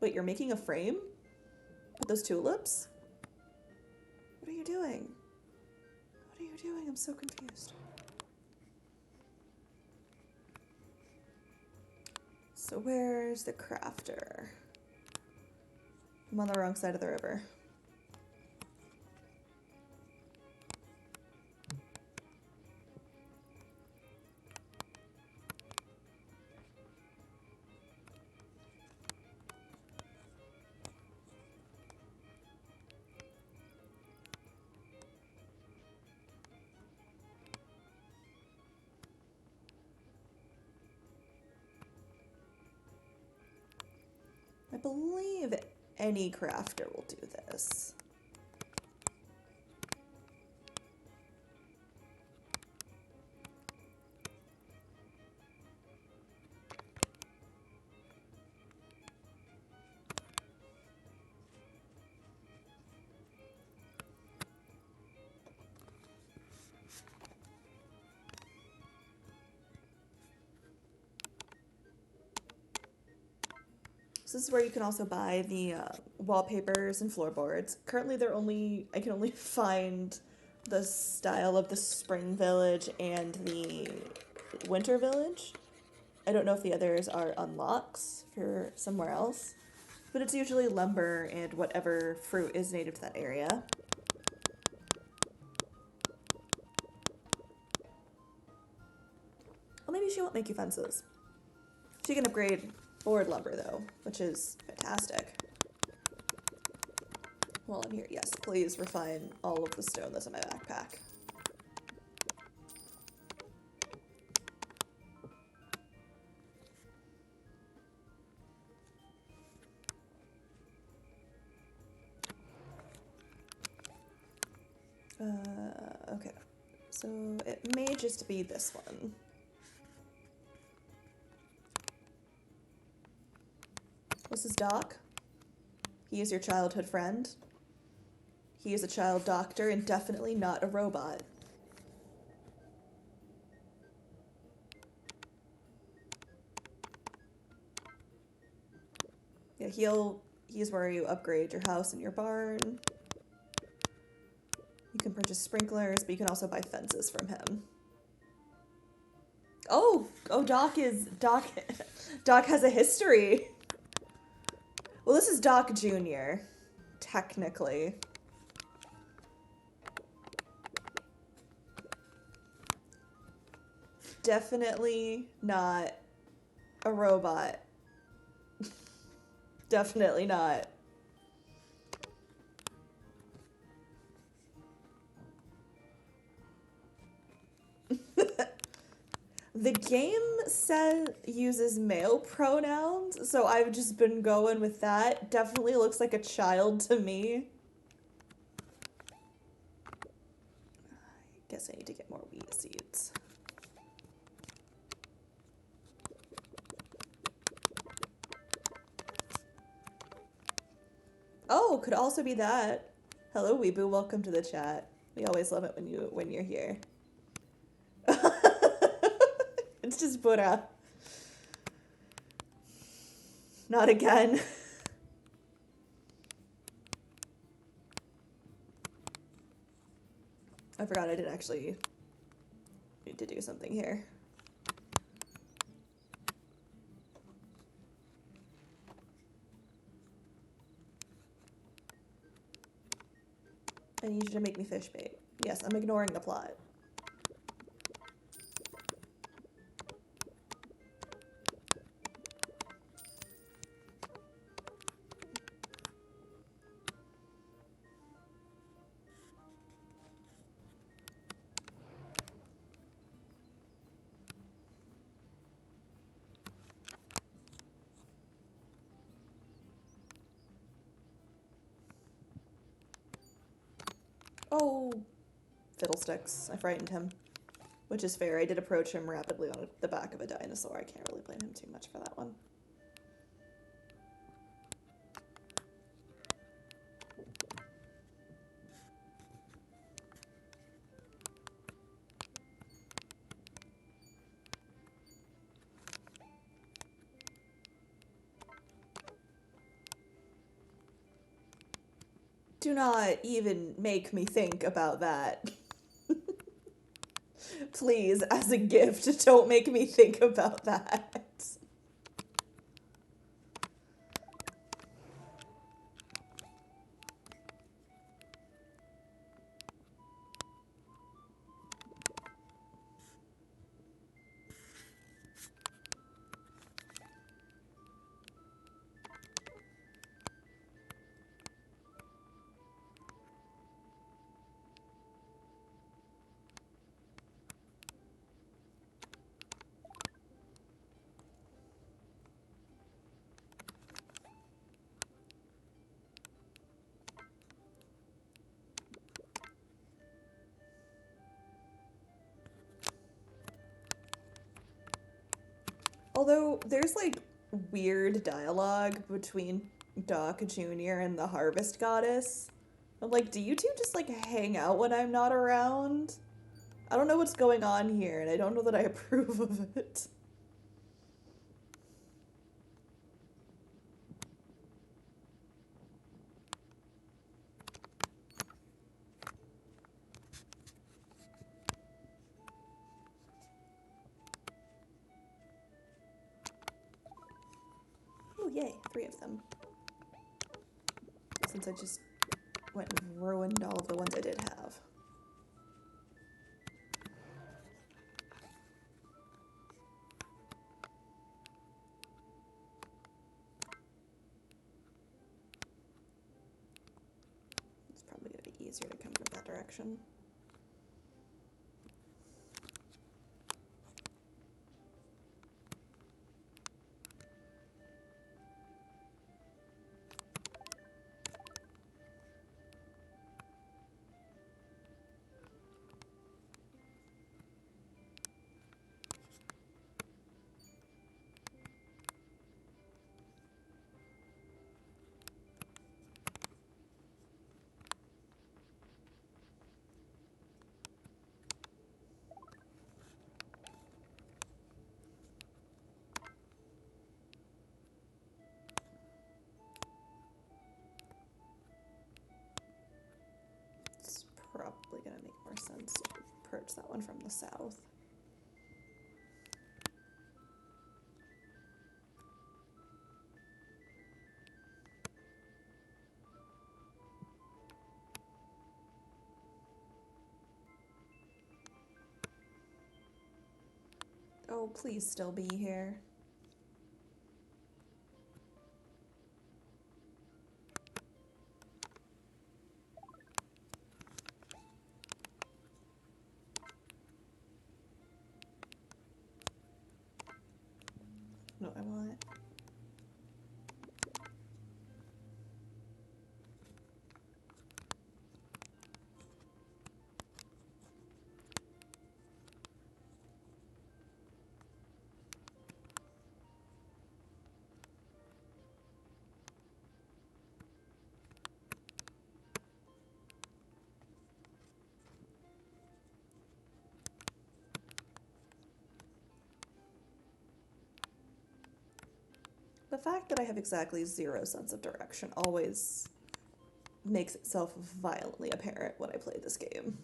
Wait, you're making a frame? With those tulips? What are you doing? What are you doing? I'm so confused. So where's the crafter? I'm on the wrong side of the river. I believe any crafter will do this. So this is where you can also buy the wallpapers and floorboards. Currently, I can only find the style of the spring village and the winter village. I don't know if the others are unlocks for somewhere else, but it's usually lumber and whatever fruit is native to that area. Well, maybe she won't make you fences. She can upgrade board lumber, though, which is fantastic. While I'm here, yes, please refine all of the stone that's in my backpack. Okay. So it may just be this one. This is Doc. He is your childhood friend. He is a child doctor and definitely not a robot. Yeah, he's where you upgrade your house and your barn. You can purchase sprinklers, but you can also buy fences from him. Oh, Doc has a history. Well, this is Doc Jr., technically. Definitely not a robot. Definitely not. The game uses male pronouns, so I've just been going with that. Definitely looks like a child to me. I guess I need to get more wheat seeds. Oh, could also be that. Hello, Weeboo. Welcome to the chat. We always love it when you're here. It's just Buddha. Not again. I forgot I did actually need to do something here. I need you to make me fish bait. Yes, I'm ignoring the plot. Oh, fiddlesticks. I frightened him. Which is fair. I did approach him rapidly on the back of a dinosaur. I can't really blame him too much for that one. Do not even make me think about that. Please, as a gift, don't make me think about that. Although, there's, like, weird dialogue between Doc Jr. and the Harvest Goddess. I'm like, do you two just, like, hang out when I'm not around? I don't know what's going on here, and I don't know that I approve of it. yay, 3 of them. Since I just went and ruined all of the ones I did have. It's probably going to be easier to come from that direction. Probably gonna make more sense to approach that one from the south. Oh, please still be here. No, I want. The fact that I have exactly 0 sense of direction always makes itself violently apparent when I play this game.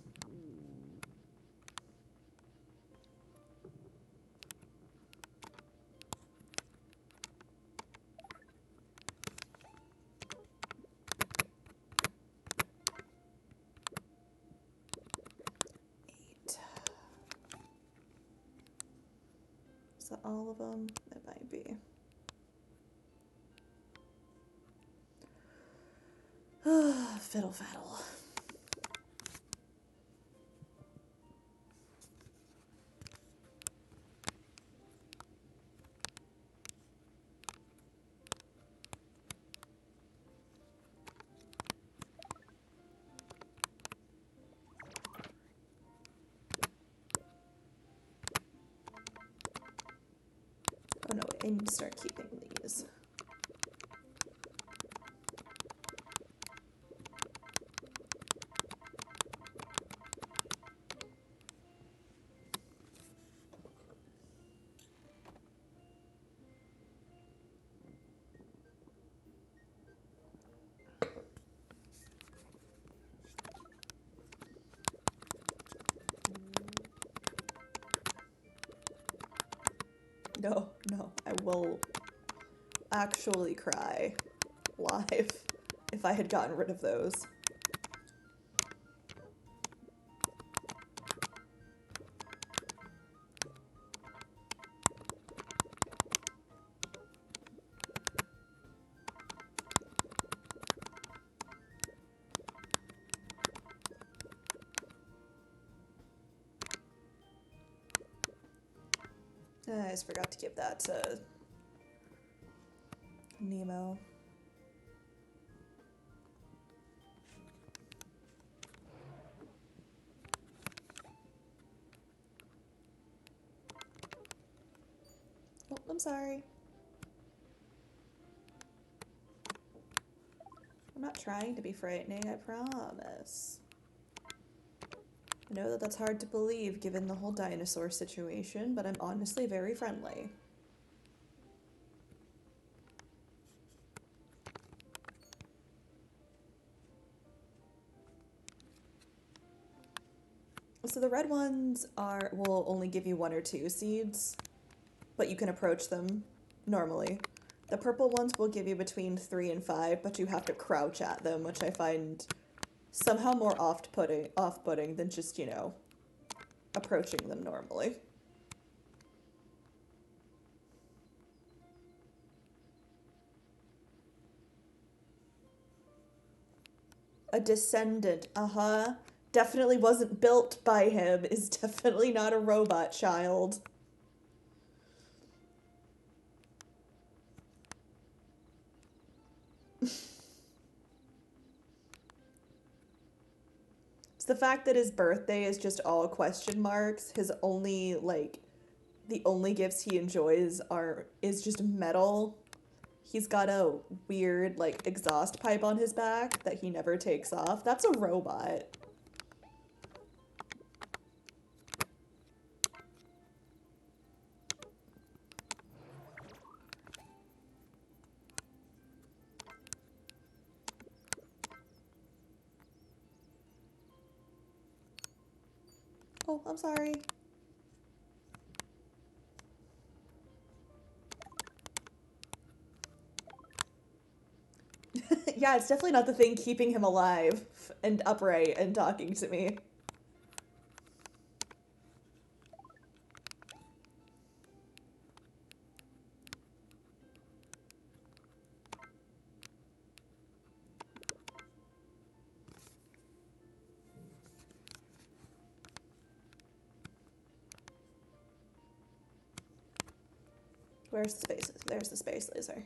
Is that all of them? It might be. Fiddle faddle. Oh no, I need to start keeping these. No, I will actually cry live if I had gotten rid of those. I just forgot to give that to Nemo. Oh, I'm sorry. I'm not trying to be frightening, I promise. I know that that's hard to believe given the whole dinosaur situation, but I'm honestly very friendly. So the red ones will only give you 1 or 2 seeds, but you can approach them normally. The purple ones will give you between 3 and 5, but you have to crouch at them, which I find somehow more off-putting than just, you know, approaching them normally. A descendant, uh-huh. Definitely wasn't built by him, is definitely not a robot child. It's the fact that his birthday is just all question marks. His only, like, the only gifts he enjoys is just metal. He's got a weird, like, exhaust pipe on his back that he never takes off. That's a robot. Oh, I'm sorry. Yeah, it's definitely not the thing keeping him alive and upright and talking to me. Where's the space? There's the space laser.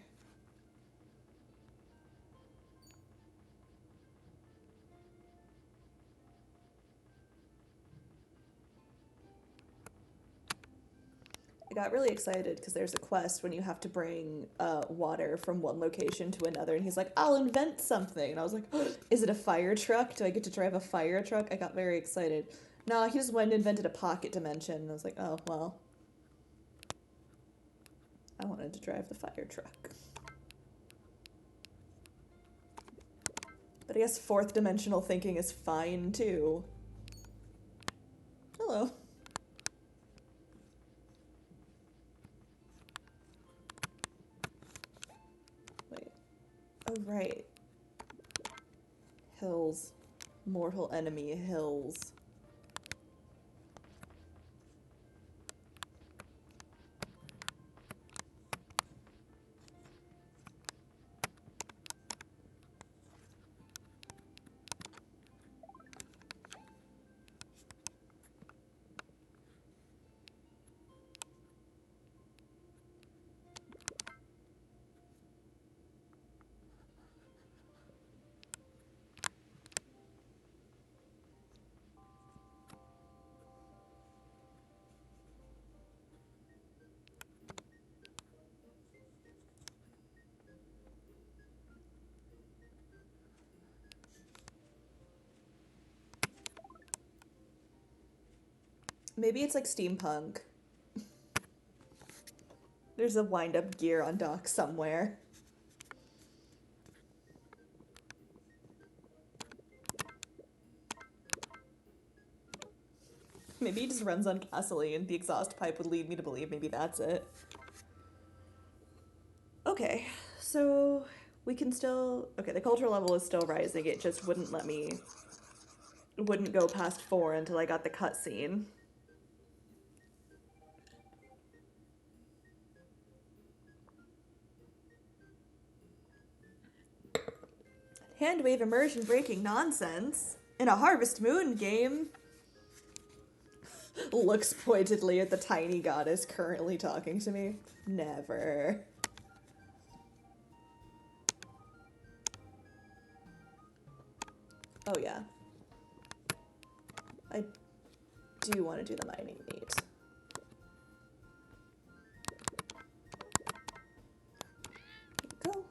I got really excited because there's a quest when you have to bring water from one location to another, and he's like, I'll invent something. And I was like, oh, is it a fire truck? Do I get to drive a fire truck? I got very excited. No, he just went and invented a pocket dimension, and I was like, oh, well. I wanted to drive the fire truck. But I guess fourth dimensional thinking is fine, too. Hello. Wait. Oh, right. Hills. Mortal enemy, hills. Maybe it's like steampunk. There's a wind-up gear on dock somewhere. Maybe he just runs on gasoline. The exhaust pipe would lead me to believe maybe that's it. Okay, so we can still... Okay, the culture level is still rising. It just wouldn't let me... It wouldn't go past 4 until I got the cutscene. Handwave immersion breaking nonsense in a Harvest Moon game. Looks pointedly at the tiny goddess currently talking to me. Never. Oh yeah. I do want to do the mining meat. Go.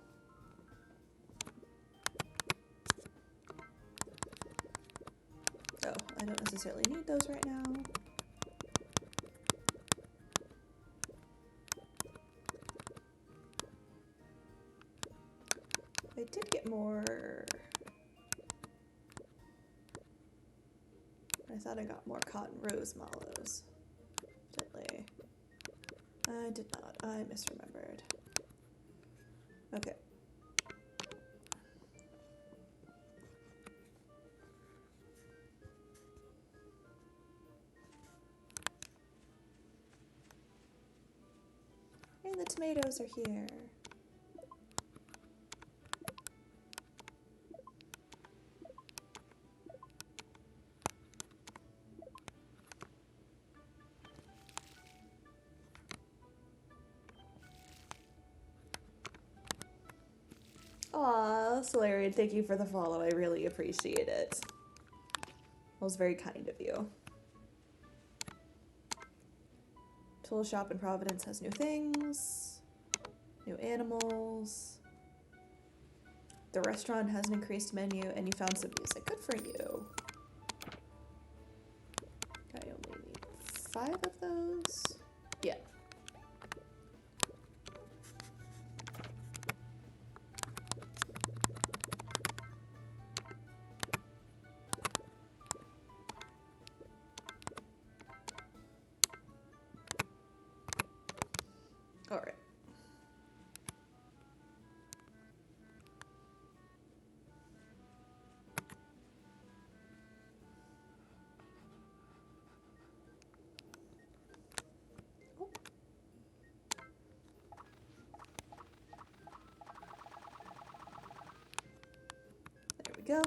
Oh, I don't necessarily need those right now. I did get more... I thought I got more cotton rose mallows. Evidently. I did not. I misremembered. Okay. And the tomatoes are here. Aw, Solarian, thank you for the follow. I really appreciate it. That was very kind of you. Tool shop in Providence has new things, new animals. The restaurant has an increased menu, and you found some music. Good for you. I only need 5 of those. Yeah. All right. Oh. There we go.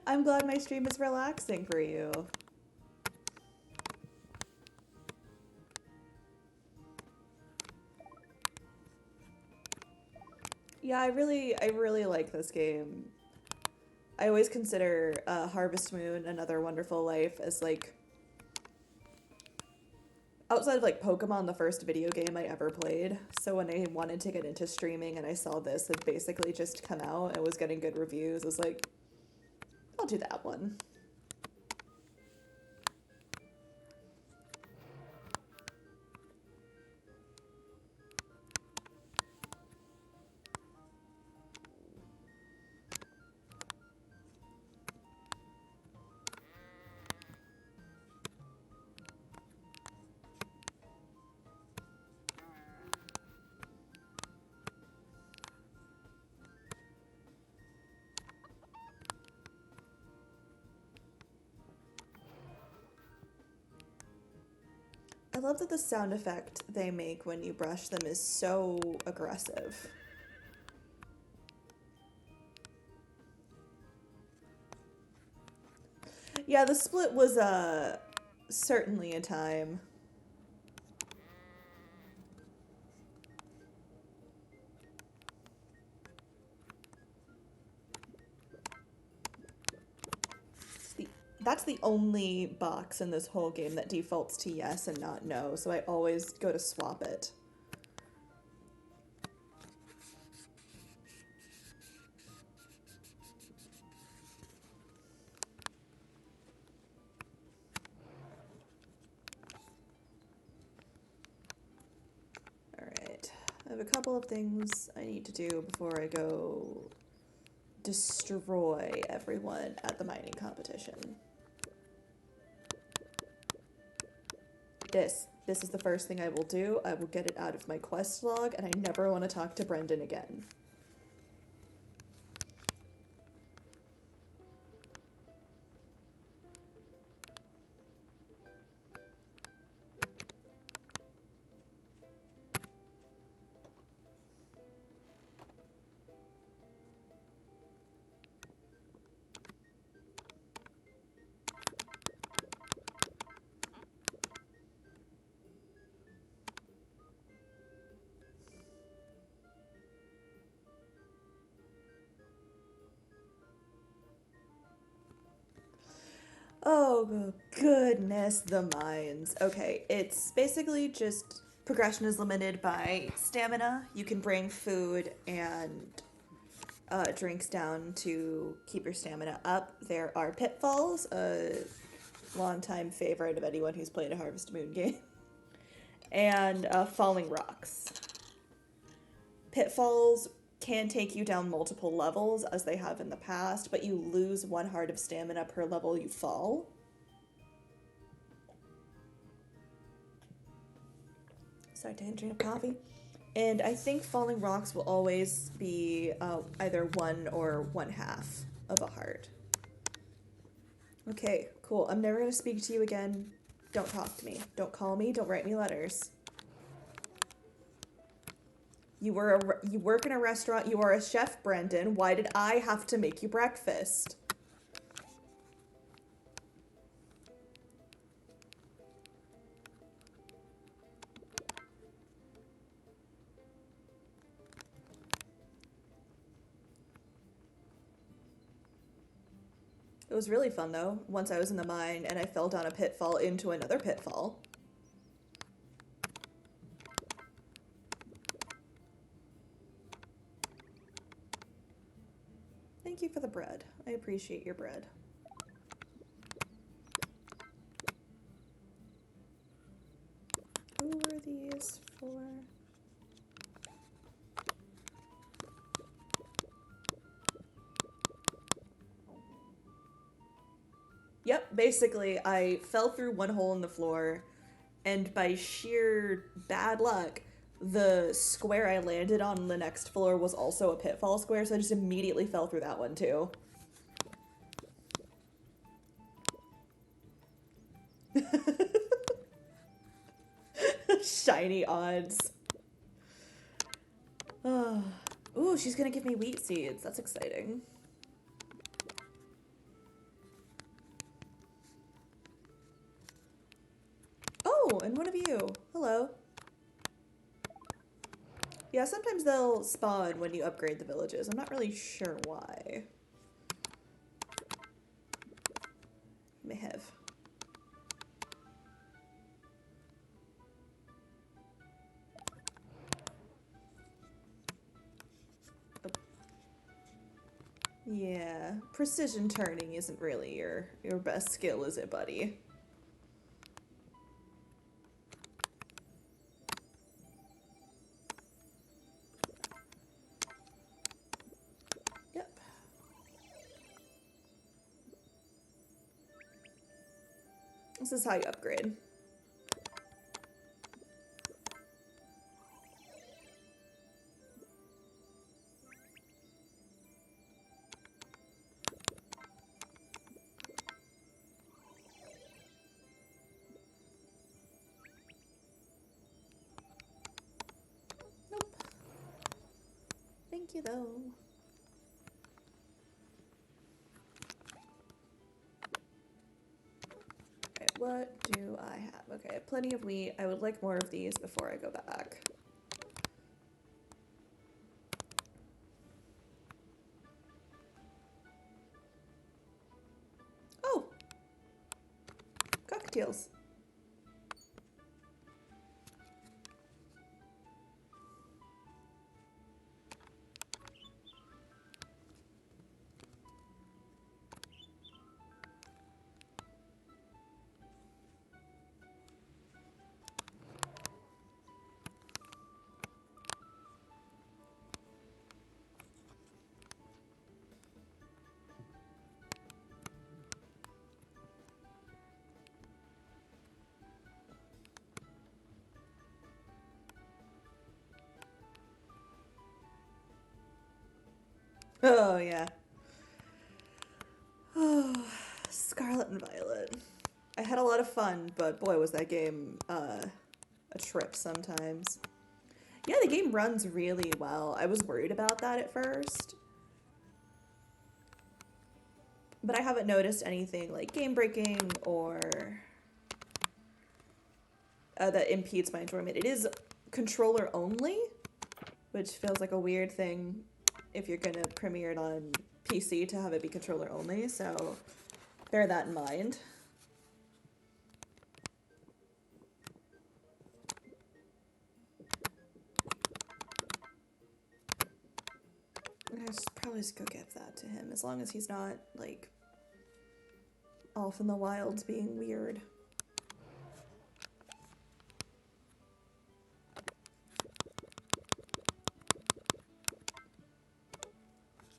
I'm glad my stream is relaxing for you. Yeah, I really like this game. I always consider Harvest Moon: Another Wonderful Life as like, outside of like Pokemon, the first video game I ever played. So when I wanted to get into streaming and I saw this had basically just come out and was getting good reviews, I was like, I'll do that one. I love that the sound effect they make when you brush them is so aggressive. Yeah, the split was certainly a time. That's the only box in this whole game that defaults to yes and not no, so I always go to swap it. Alright, I have a couple of things I need to do before I go destroy everyone at the mining competition. This is the first thing I will do. I will get it out of my quest log, and I never want to talk to Brendan again. Oh, goodness, the mines. Okay, it's basically just progression is limited by stamina. You can bring food and drinks down to keep your stamina up. There are pitfalls, a longtime favorite of anyone who's played a Harvest Moon game, and falling rocks. Pitfalls can take you down multiple levels, as they have in the past, but you lose 1 heart of stamina per level you fall. Sorry, taking a drink of coffee. And I think falling rocks will always be either 1 or 1/2 of a heart. Okay, cool. I'm never going to speak to you again. Don't talk to me. Don't call me. Don't write me letters. You work in a restaurant. You are a chef, Brendan. Why did I have to make you breakfast? It was really fun, though, once I was in the mine and I fell down a pitfall into another pitfall. Thank you for the bread. I appreciate your bread. Who are these for? Yep, basically, I fell through one hole in the floor, and by sheer bad luck, the square I landed on the next floor was also a pitfall square, so I just immediately fell through that one too. Shiny odds. Oh. Ooh, she's gonna give me wheat seeds. That's exciting. Oh, and one of you. Hello. Yeah, sometimes they'll spawn when you upgrade the villages. I'm not really sure why. May have. Oh. Yeah, precision turning isn't really your best skill, is it, buddy? This is how you upgrade. Nope. Thank you, though. What do I have? Okay, I have plenty of wheat. I would like more of these before I go back. Oh! Cocktails. Oh, yeah. Oh, Scarlet and Violet. I had a lot of fun, but boy, was that game a trip sometimes. Yeah, the game runs really well. I was worried about that at first. But I haven't noticed anything like game breaking or that impedes my enjoyment. It is controller only, which feels like a weird thing if you're gonna premiere it on PC to have it be controller only, so bear that in mind. I probably just go give that to him, as long as he's not, like, off in the wilds being weird.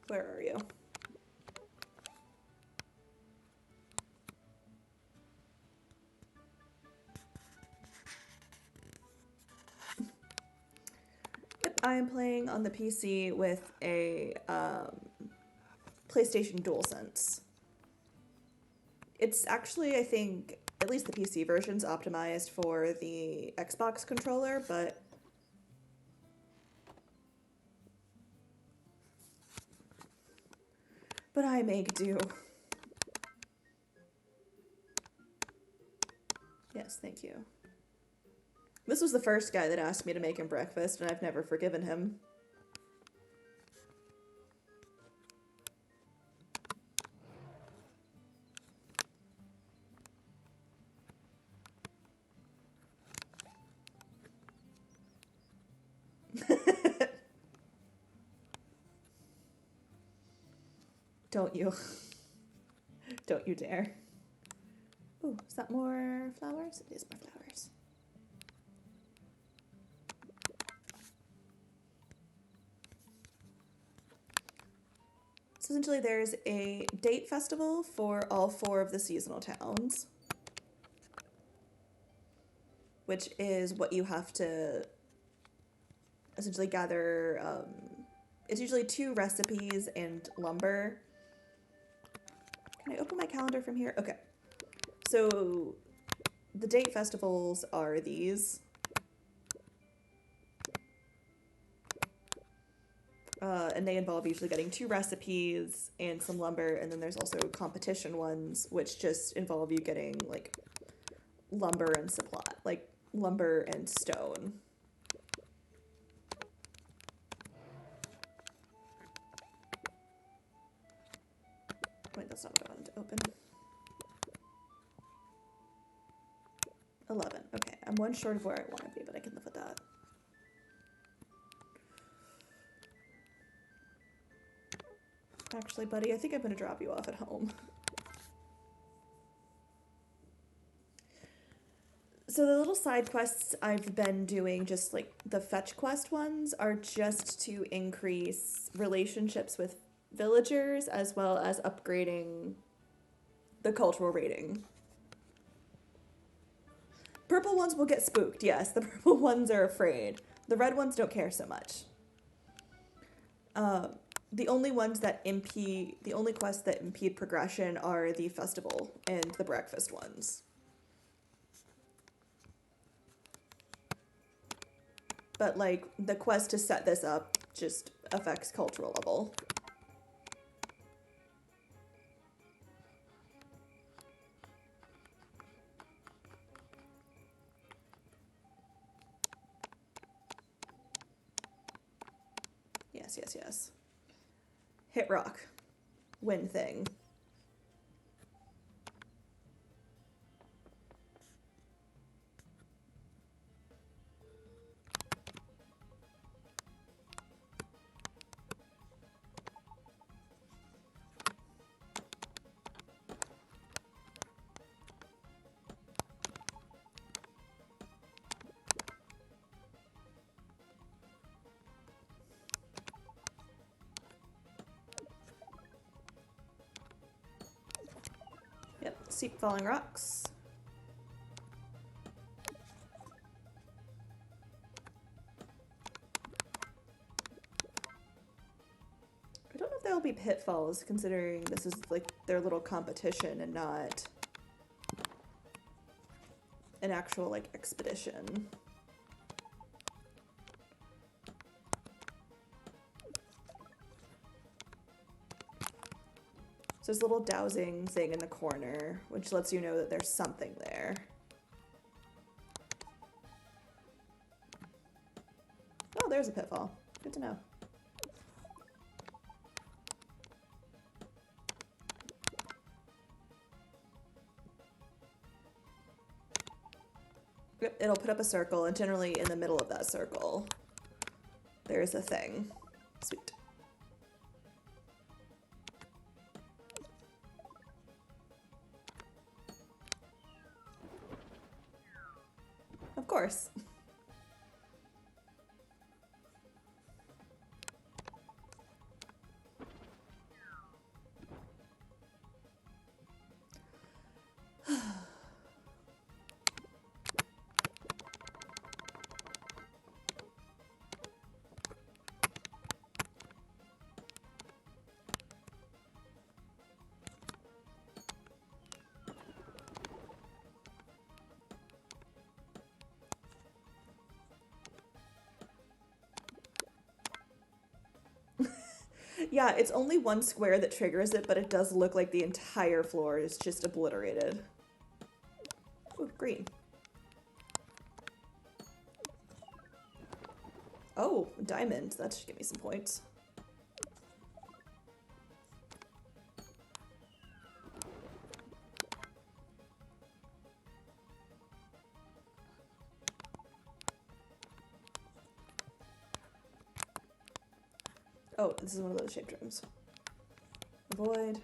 Where are you? Yep, I am playing on the PC with a PlayStation DualSense. It's actually, I think, at least the PC version's optimized for the Xbox controller, but I make do. Yes, thank you. This was the first guy that asked me to make him breakfast, and I've never forgiven him. Don't you. Don't you dare. Ooh, is that more flowers? It is more flowers. So essentially there's a date festival for all 4 of the seasonal towns, which is what you have to essentially gather. It's usually 2 recipes and lumber. Can I open my calendar from here? Okay. So the date festivals are these. And they involve usually getting 2 recipes and some lumber, and then there's also competition ones, which just involve you getting, like, lumber and supply, like, lumber and stone. Wait, that's not what I wanted to open. 11. Okay, I'm 1 short of where I want to be, but I can live with that. Actually, buddy, I think I'm going to drop you off at home. So the little side quests I've been doing, just like the fetch quest ones, are just to increase relationships with villagers as well as upgrading the cultural rating. Purple ones will get spooked, yes. The purple ones are afraid. The red ones don't care so much. The only ones that impede, the only quests that impede progression are the festival and the breakfast ones. But, like, the quest to set this up just affects cultural level. Yes, yes, yes. Hit rock. Win thing. Yep, steep falling rocks. I don't know if there'll be pitfalls, considering this is like their little competition and not an actual like expedition. So there's a little dowsing thing in the corner, which lets you know that there's something there. Oh, there's a pitfall. Good to know. Yep, it'll put up a circle, and generally in the middle of that circle, there's a thing. Sweet. course. Yeah, it's only one square that triggers it, but it does look like the entire floor is just obliterated. Ooh, green. Oh, diamond. That should give me some points. Oh, this is one of those shaped rooms. Avoid.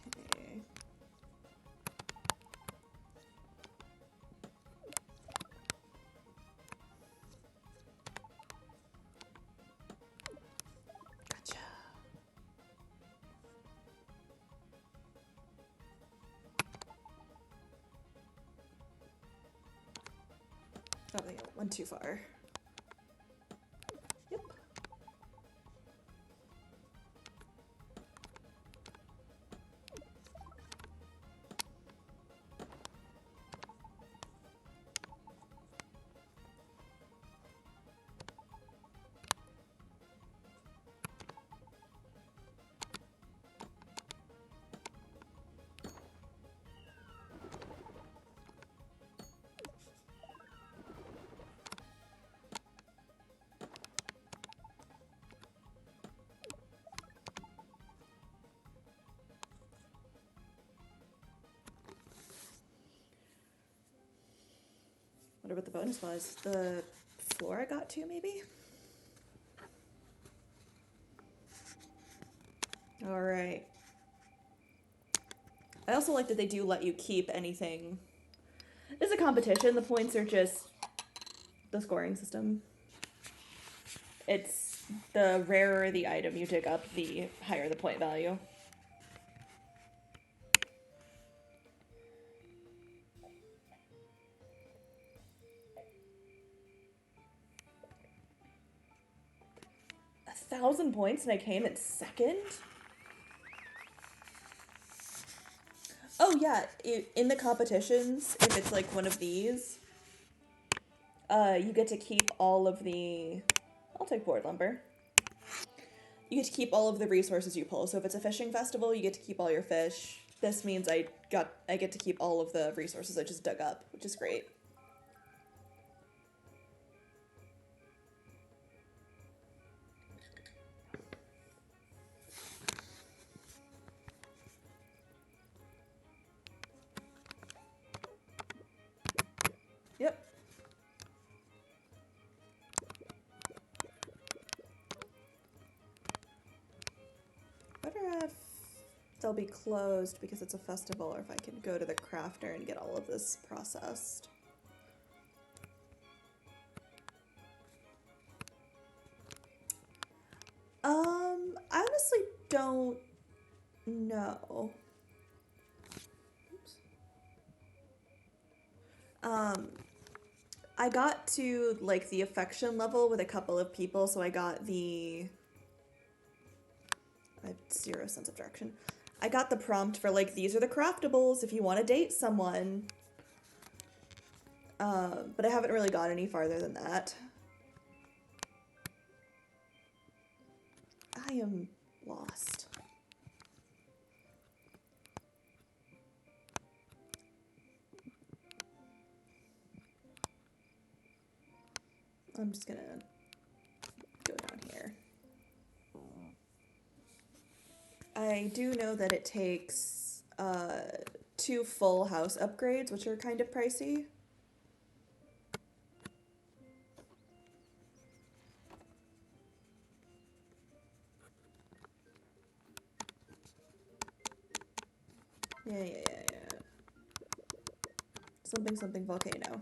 Okay. Gotcha. Oh, they went too far. Yep. Wonder what the bonus was. The floor I got to, maybe? All right. I also like that they do let you keep anything. It's a competition. The points are just the scoring system. It's the rarer the item you dig up, the higher the point value. $1,000 points and I came in second? Oh yeah, in the competitions, if it's like one of these, you get to keep all of the... I'll take board lumber. You get to keep all of the resources you pull. So if it's a fishing festival, you get to keep all your fish. This means I get to keep all of the resources I just dug up, which is great. Yep. Wonder if they'll be closed because it's a festival, or if I can go to the crafter and get all of this processed. I honestly don't know. I got to like the affection level with a couple of people, so I got the. I have zero sense of direction. I got the prompt for like, these are the craftables if you want to date someone. But I haven't really gone any farther than that. I am lost. I'm just gonna go down here. I do know that it takes 2 full house upgrades, which are kind of pricey. Yeah. Something volcano.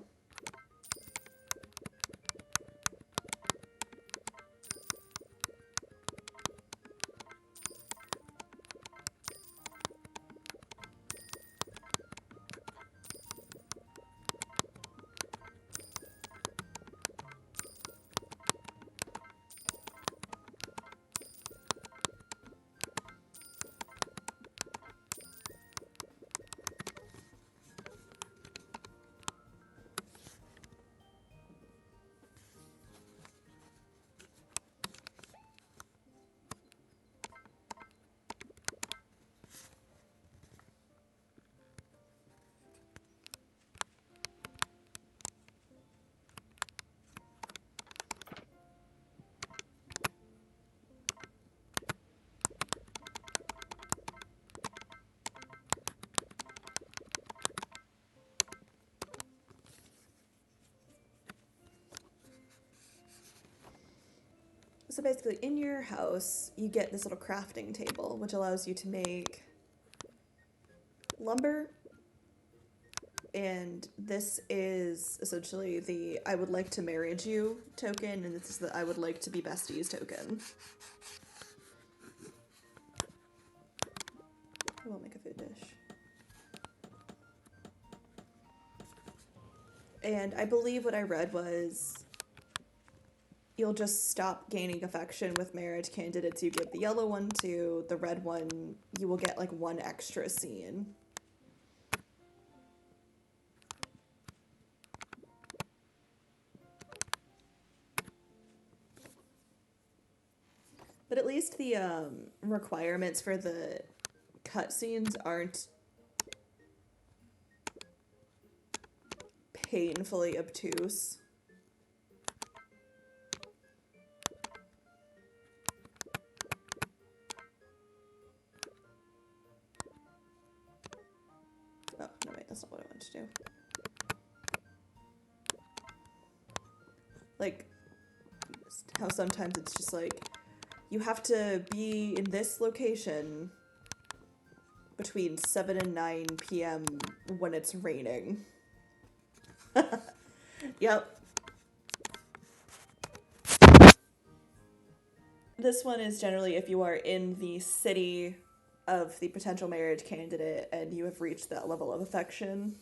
So basically, in your house, you get this little crafting table, which allows you to make lumber. And this is essentially the I would like to marriage you token, and this is the I would like to be besties token. I won't make a food dish. And I believe what I read was you'll just stop gaining affection with marriage candidates you give the yellow one to. The red one, you will get like 1 extra scene. But at least the requirements for the cutscenes aren't painfully obtuse. Oh, no, wait, that's not what I wanted to do. Like, how sometimes it's just like, you have to be in this location between 7 and 9 p.m. when it's raining. Yep. This one is generally if you are in the city of the potential marriage candidate and you have reached that level of affection.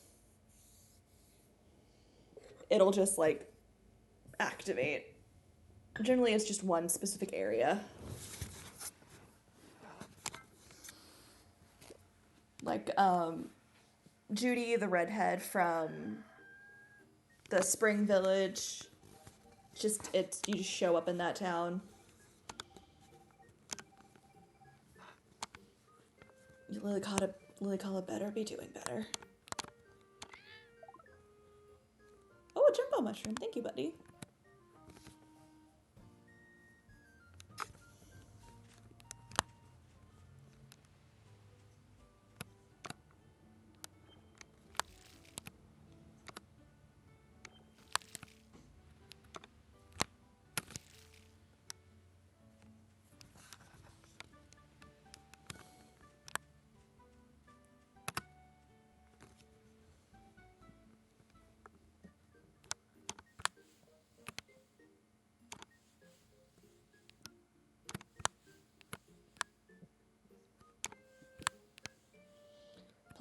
It'll just, like, activate. Generally, it's just one specific area. Like, Judy, the redhead from the Spring Village, you just show up in that town. Lily Cotta better be doing better. Oh, a jumbo mushroom. Thank you, buddy.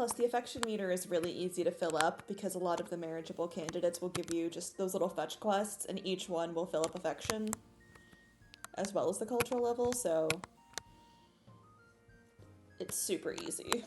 Plus, the affection meter is really easy to fill up because a lot of the marriageable candidates will give you just those little fetch quests, and each one will fill up affection as well as the cultural level, so it's super easy.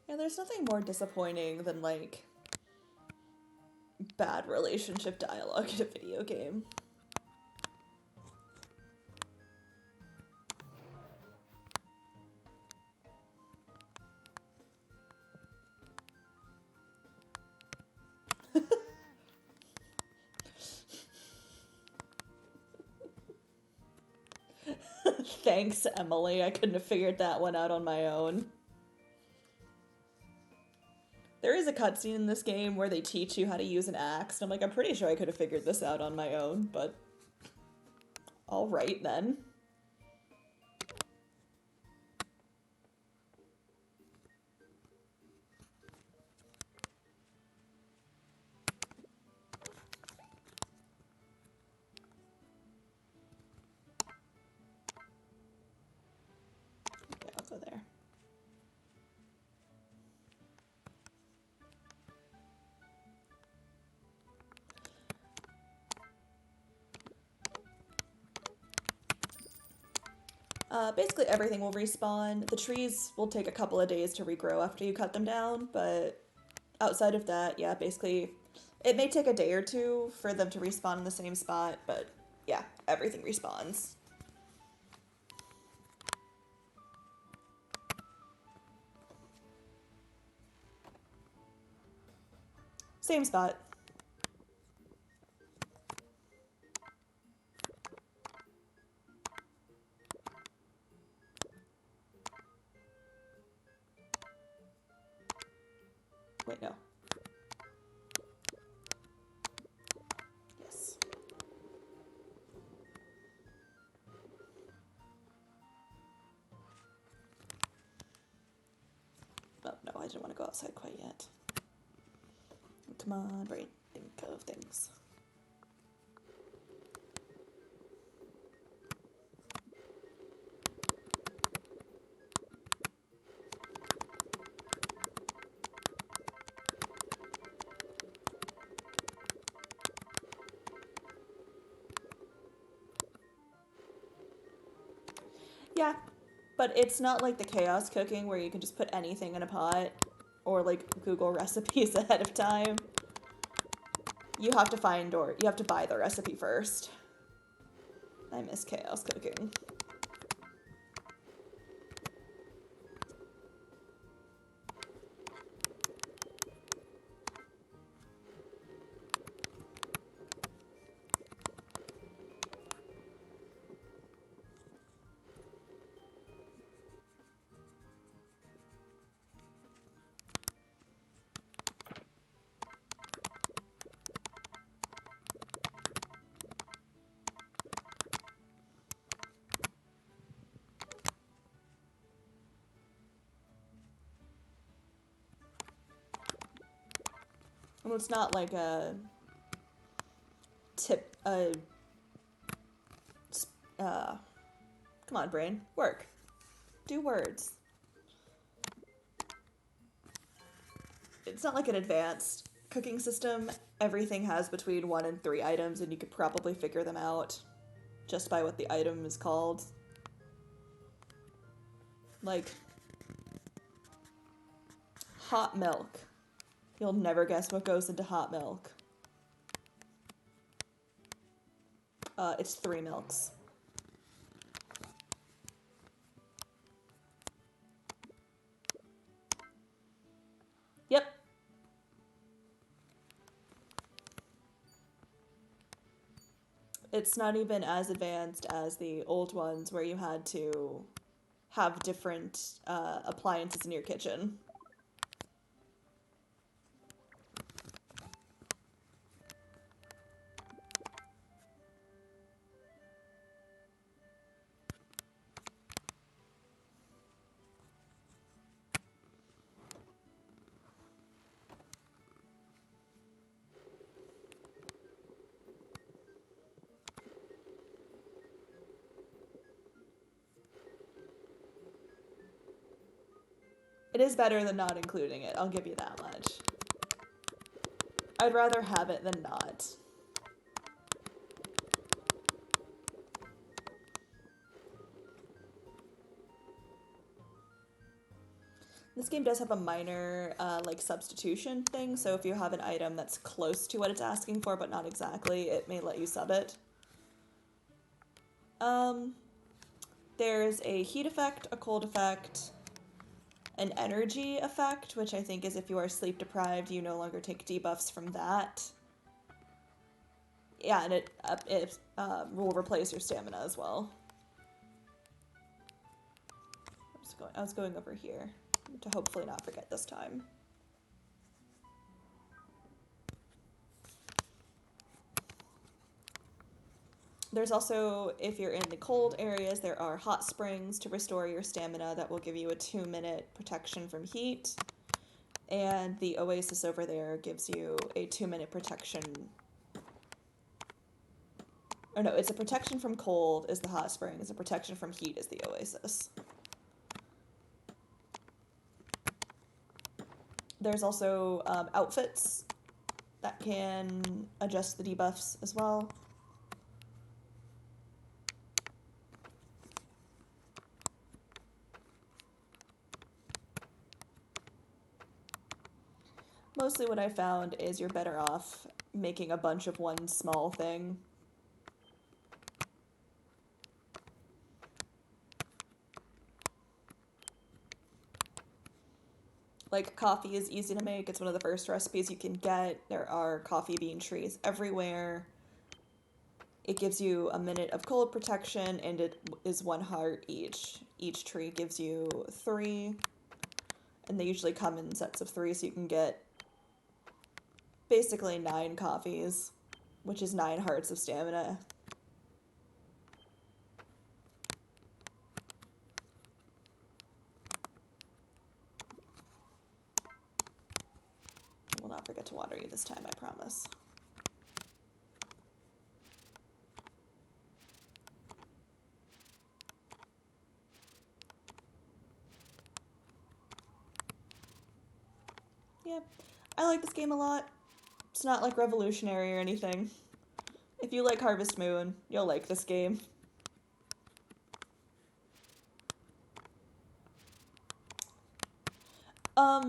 Yeah, there's nothing more disappointing than, like, bad relationship dialogue in a video game. Thanks, Emily. I couldn't have figured that one out on my own. There is a cutscene in this game where they teach you how to use an axe, and I'm like, I'm pretty sure I could have figured this out on my own, but alright then. Okay, I'll go there. Basically everything will respawn. The trees will take a couple of days to regrow after you cut them down, but outside of that, yeah, basically it may take a day or two for them to respawn in the same spot, but yeah, everything respawns. Same spot. Wait, no. Yes. Oh, no, I didn't want to go outside quite yet. Come on, brain. Think of things. Yeah, but it's not like the chaos cooking where you can just put anything in a pot or like Google recipes ahead of time. You have to find or you have to buy the recipe first. I miss chaos cooking. Well, it's not like a tip, come on, brain, work. Do words. It's not like an advanced cooking system. Everything has between 1 and 3 items, and you could probably figure them out just by what the item is called. Like, hot milk. You'll never guess what goes into hot milk. It's 3 milks. It's not even as advanced as the old ones where you had to have different appliances in your kitchen. It is better than not including it, I'll give you that much. I'd rather have it than not. This game does have a minor like substitution thing, so if you have an item that's close to what it's asking for but not exactly, it may let you sub it. There's a heat effect, a cold effect, an energy effect, which I think is if you are sleep deprived, you no longer take debuffs from that. Yeah, and it will replace your stamina as well. I was going over here to hopefully not forget this time. There's also, if you're in the cold areas, there are hot springs to restore your stamina that will give you a 2-minute protection from heat. And the oasis over there gives you a 2-minute protection. Oh no, it's a protection from cold is the hot spring. It's a protection from heat is the oasis. There's also outfits that can adjust the debuffs as well. Mostly what I found is you're better off making a bunch of one small thing. Like, coffee is easy to make. It's one of the first recipes you can get. There are coffee bean trees everywhere. It gives you a minute of cold protection, and it is 1 heart each. Each tree gives you 3, and they usually come in sets of 3, so you can get basically 9 coffees, which is 9 hearts of stamina. I will not forget to water you this time, I promise. Yeah, I like this game a lot. It's not like revolutionary or anything. If you like Harvest Moon, you'll like this game.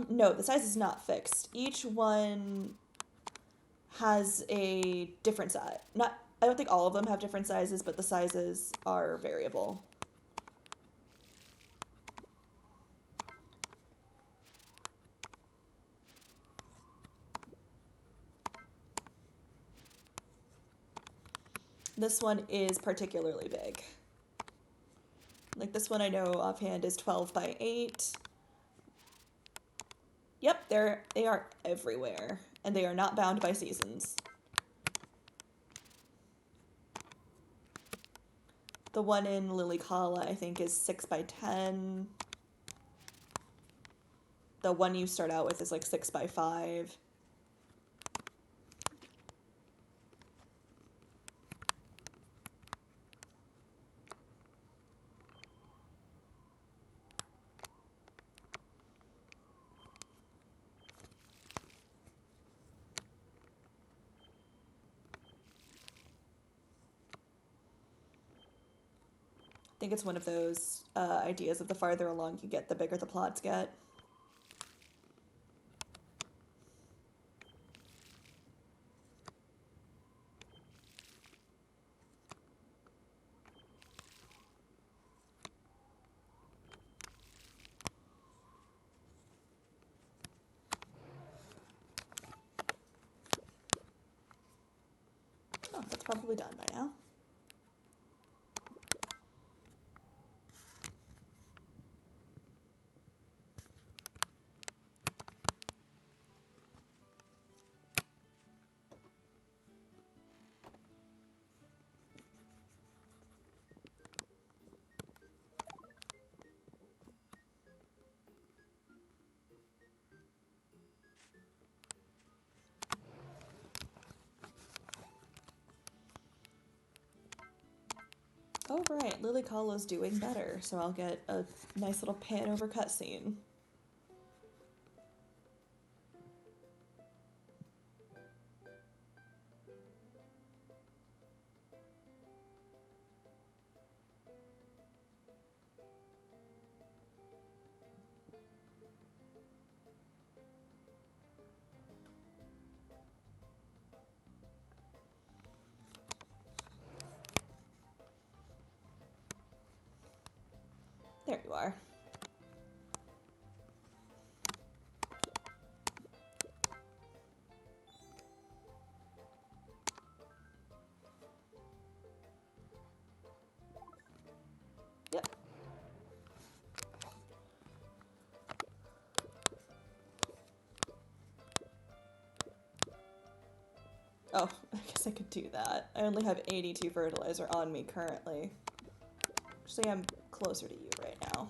No, the size is not fixed. Each one has a different size. I don't think all of them have different sizes, but the sizes are variable. This one is particularly big. Like, this one I know offhand is 12 by 8. Yep, they are everywhere, and they are not bound by seasons. The one in Lilycala, I think, is 6 by 10. The one you start out with is like 6 by 5. I think it's one of those ideas of the farther along you get, the bigger the plots get. Oh, that's probably done by now. Oh, right, Lily Kahlo's doing better, so I'll get a nice little pan over cutscene. There you are. Yep. Oh, I guess I could do that. I only have 82 fertilizer on me currently. Actually, I'm closer to you right now.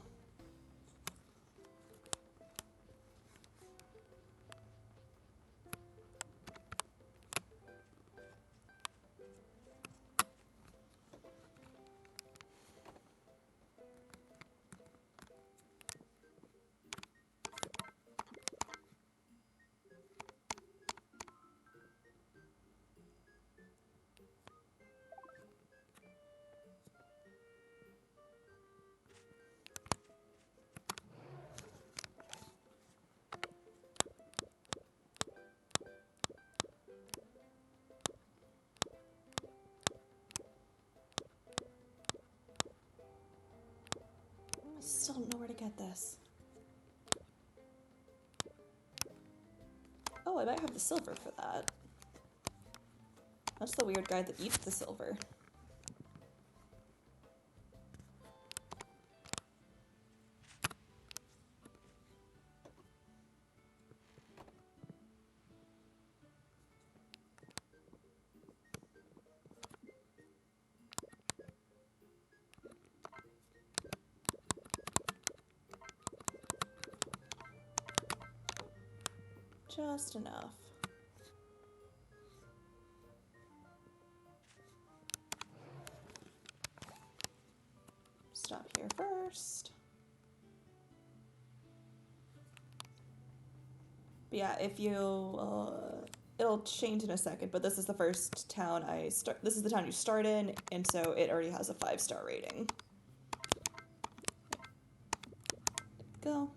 I still don't know where to get this. Oh, I might have the silver for that. That's the weird guy that eats the silver. Just enough. Stop here first. But yeah, if you, it'll change in a second, but this is the first town this is the town you start in, and so it already has a 5-star rating. Go.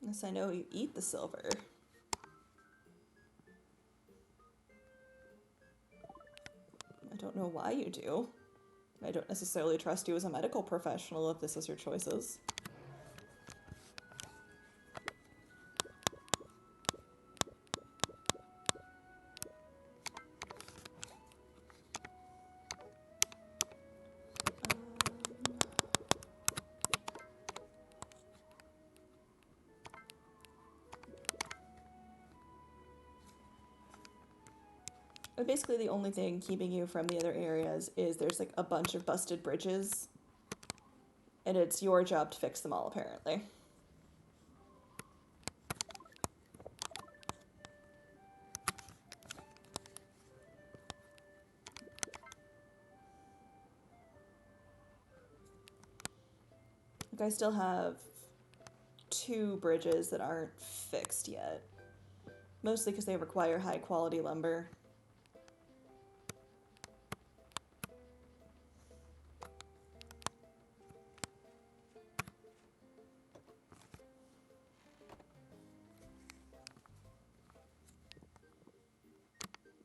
Yes, I know you eat the silver. I don't know why you do. I don't necessarily trust you as a medical professional if this is your choices. But basically the only thing keeping you from the other areas is there's like a bunch of busted bridges, and it's your job to fix them all, apparently. Like, I still have 2 bridges that aren't fixed yet. Mostly because they require high quality lumber.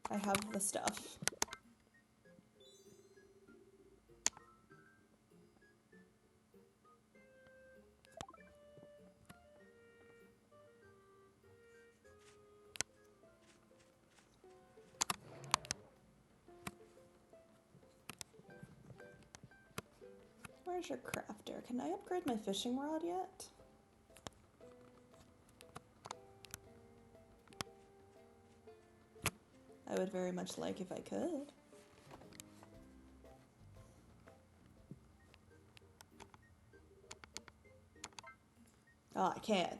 I have the stuff. Where's your crafter? Can I upgrade my fishing rod yet? I would very much like if I could. Oh, I can't.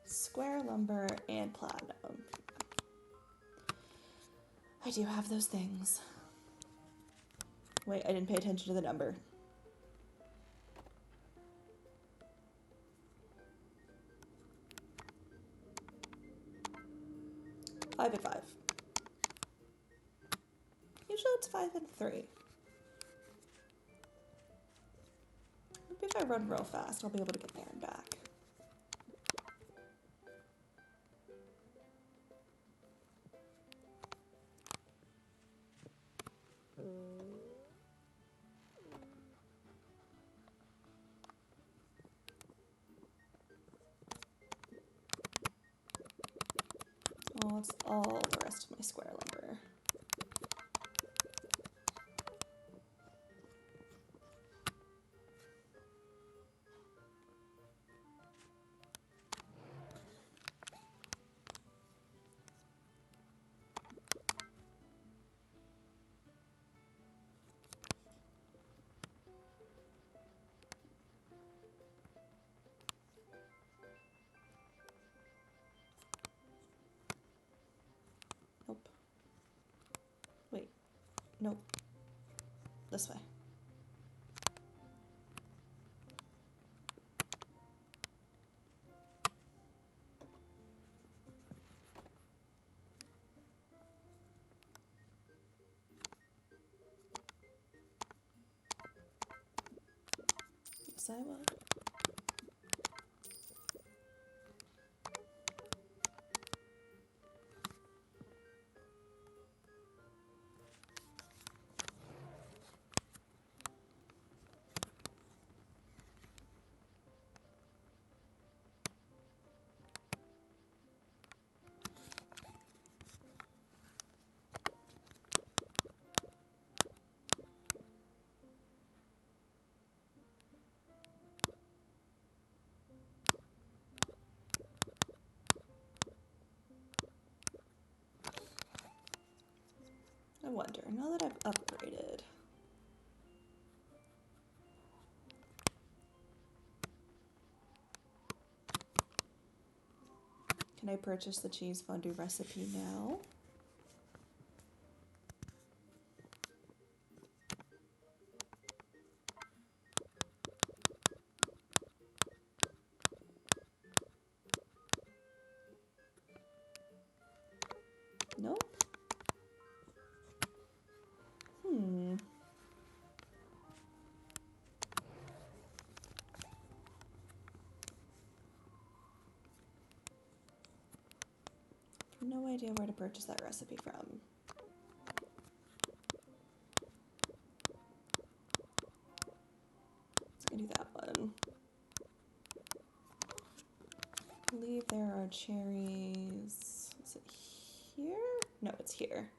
Square lumber and platinum. I do have those things. Wait, I didn't pay attention to the number. 5 and 5. Usually it's 5 and 3. Maybe if I run real fast, I'll be able to get there and back. Oh, it's all the rest of my square lumber. Nope. Wait. Nope. This way. Yes, I will. I wonder, now that I've upgraded, can I purchase the cheese fondue recipe now? Nope. No idea where to purchase that recipe from. Let's go do that one. I believe there are cherries. Is it here? No, it's here.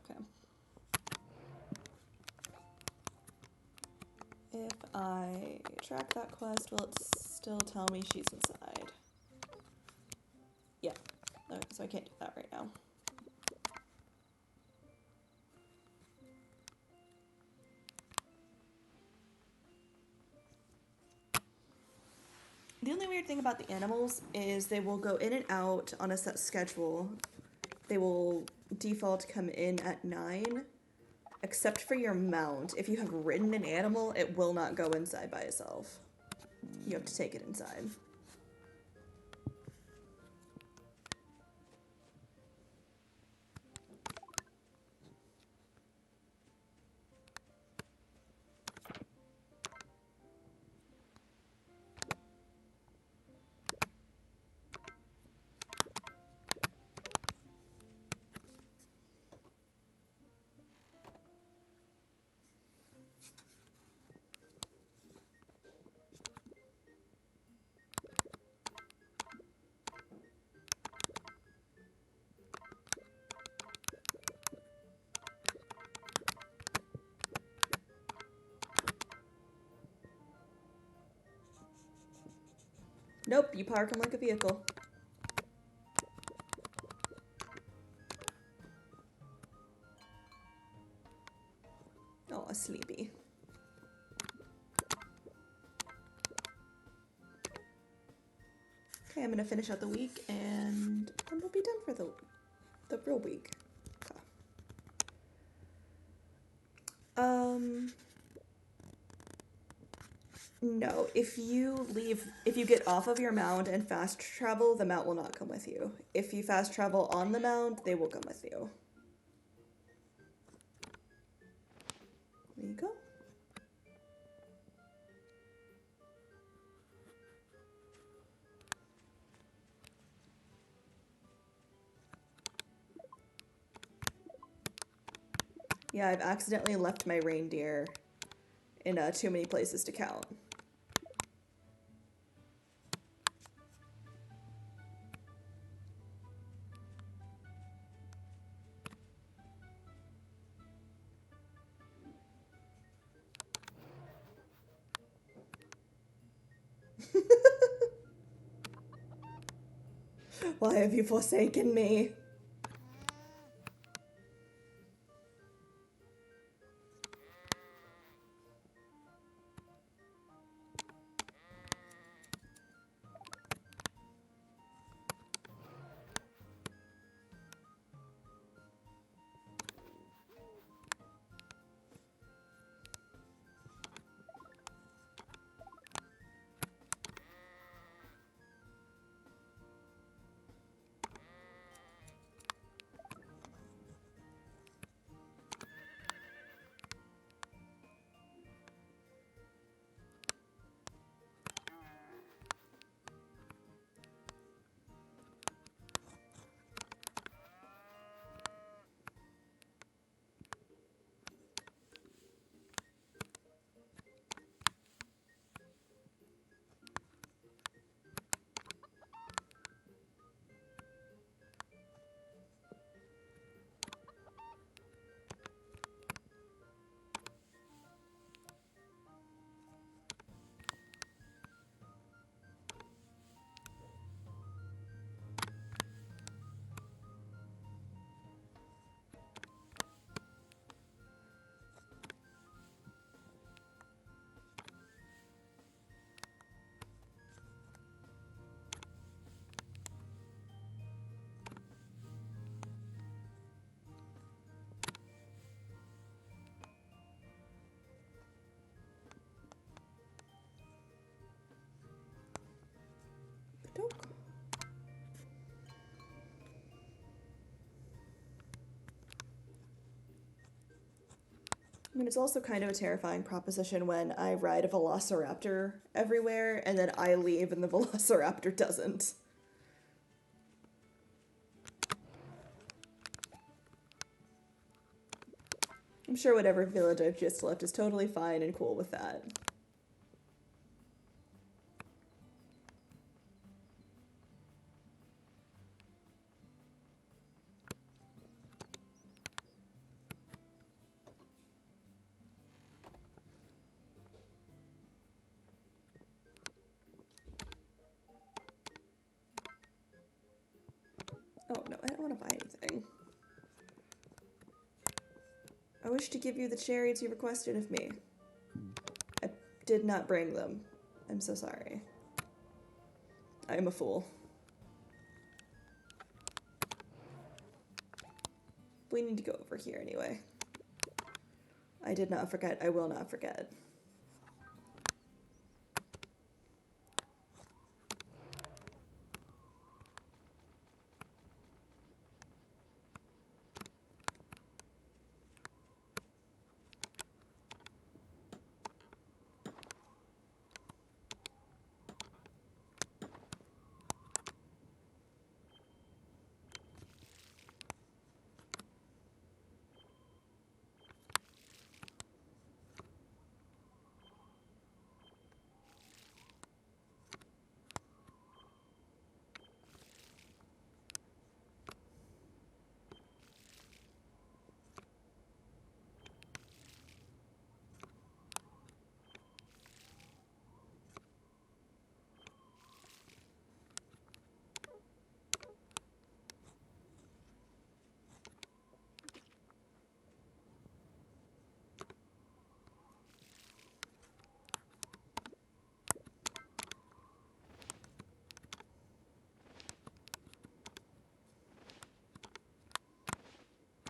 Okay. If I track that quest, will it still tell me she's inside? Yeah. Okay, so I can't do that right now. The only weird thing about the animals is they will go in and out on a set schedule. They will default come in at 9, except for your mount. If you have ridden an animal, it will not go inside by itself. You have to take it inside. Nope, you park him like a vehicle. Oh, sleepy. Okay, I'm gonna finish out the week and then we'll be done for the real week. Okay. No, if you get off of your mount and fast travel, the mount will not come with you. If you fast travel on the mount, they will come with you. There you go. Yeah, I've accidentally left my reindeer in too many places to count. Why have you forsaken me? I mean, it's also kind of a terrifying proposition when I ride a velociraptor everywhere and then I leave and the velociraptor doesn't. I'm sure whatever village I've just left is totally fine and cool with that. Oh, no, I don't want to buy anything. I wish to give you the cherries you requested of me. I did not bring them. I'm so sorry. I am a fool. We need to go over here anyway. I did not forget. I will not forget.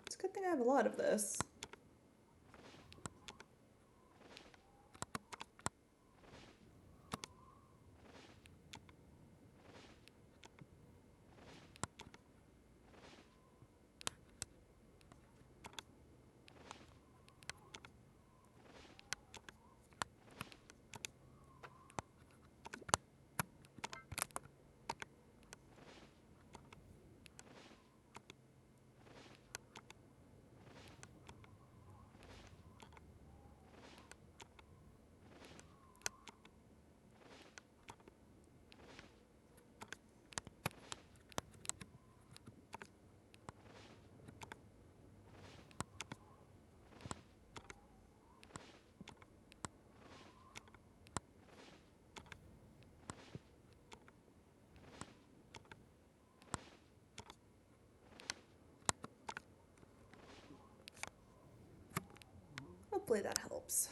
It's a good thing I have a lot of this. Hopefully that helps.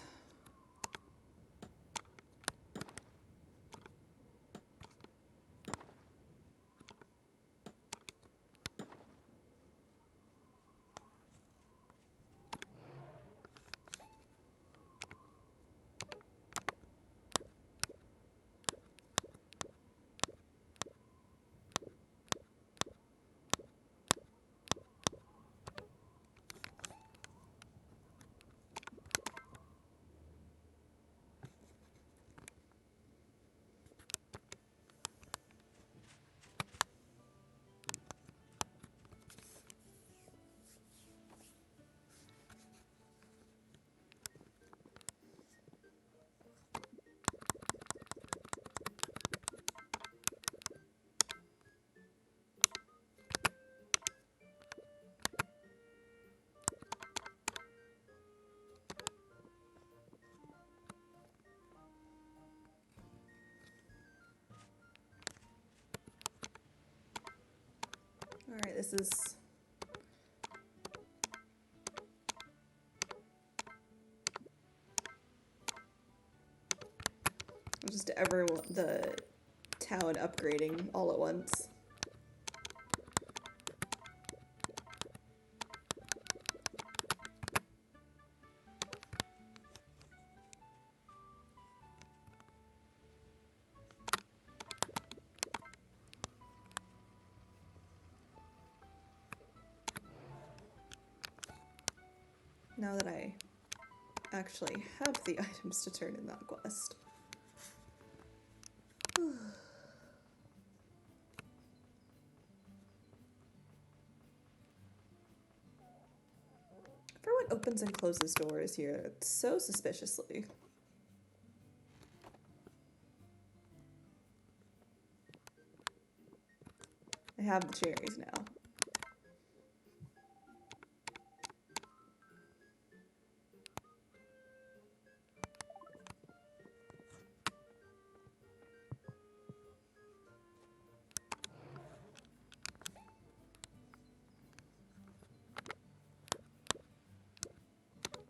All right, this is just everyone, the town upgrading all at once. Now that I actually have the items to turn in that quest. Everyone opens and closes doors here so suspiciously. I have the cherries now.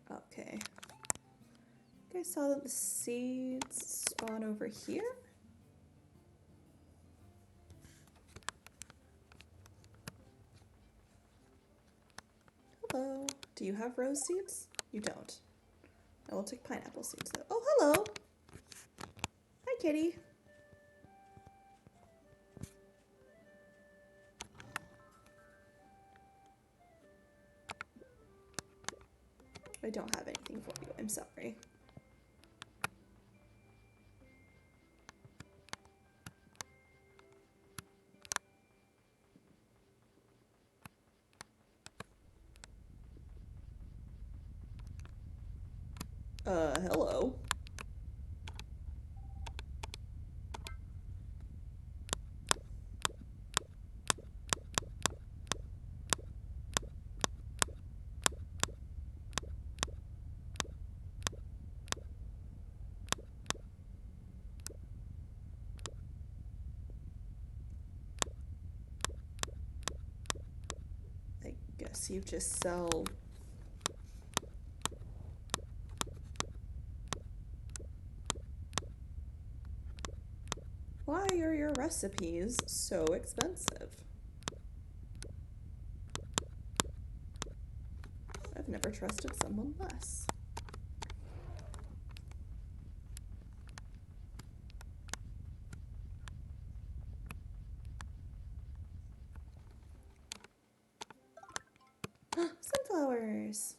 Okay. I think I saw that the seeds spawn over here. Hello. Do you have rose seeds? You don't. I will take pineapple seeds though. Oh, hello. Hi, kitty. I don't have anything for you. I'm sorry. Hello. I guess you just sell... Why are your recipes so expensive? I've never trusted someone less. Sunflowers!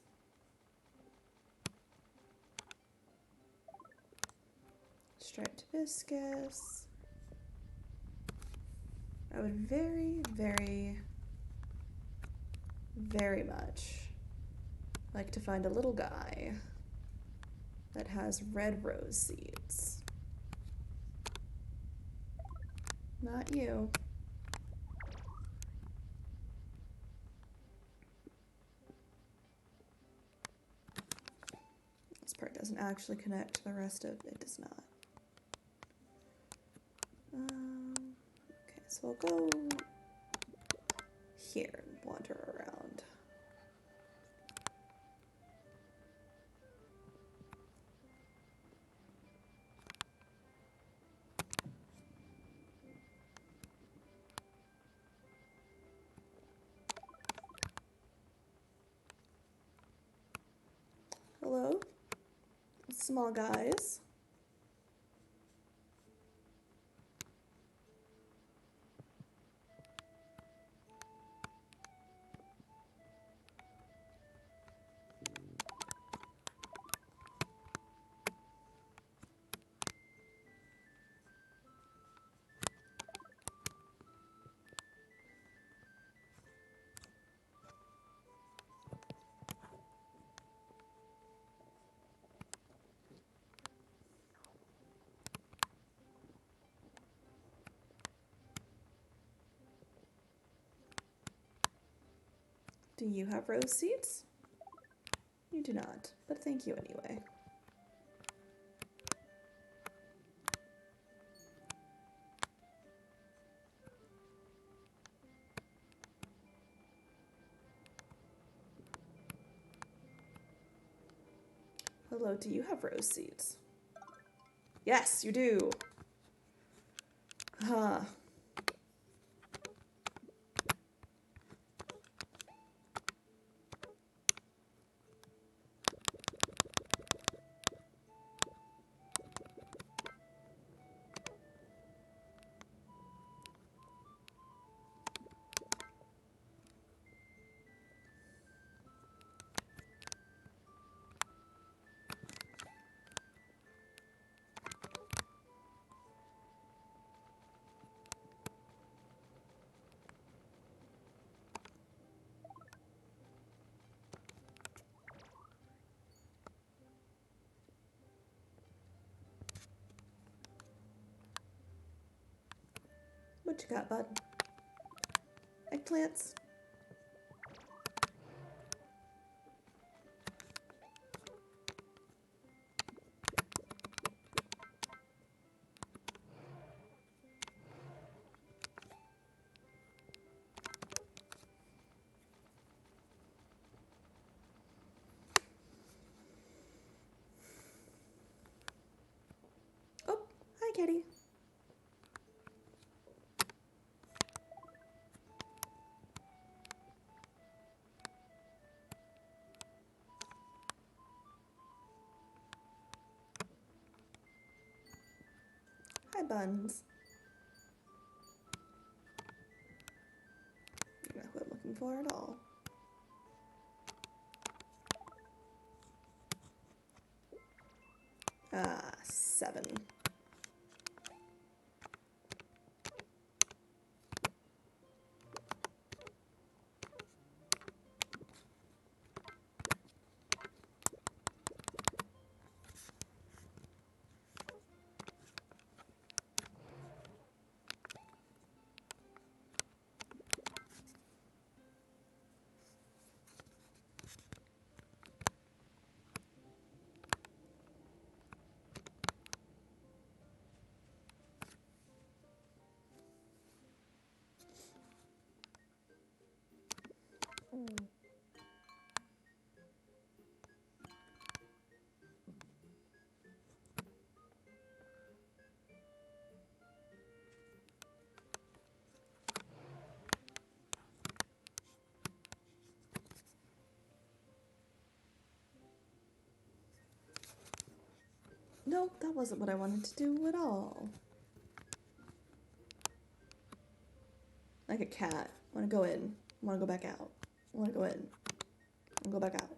Striped hibiscus. I would very, very, very much like to find a little guy that has red rose seeds. Not you. This part doesn't actually connect to the rest of it. Does not. Okay, so I'll go here and wander around. Hello, small guys. Do you have rose seeds? You do not, but thank you anyway. Hello, do you have rose seeds? Yes, you do. Huh. What you got, bud? Eggplants? Oh, hi, kitty. buns. Not what I'm looking for at all. Ah, 7. Nope, that wasn't what I wanted to do at all. Like a cat. I want to go in. I want to go back out. I want to go in. And go back out.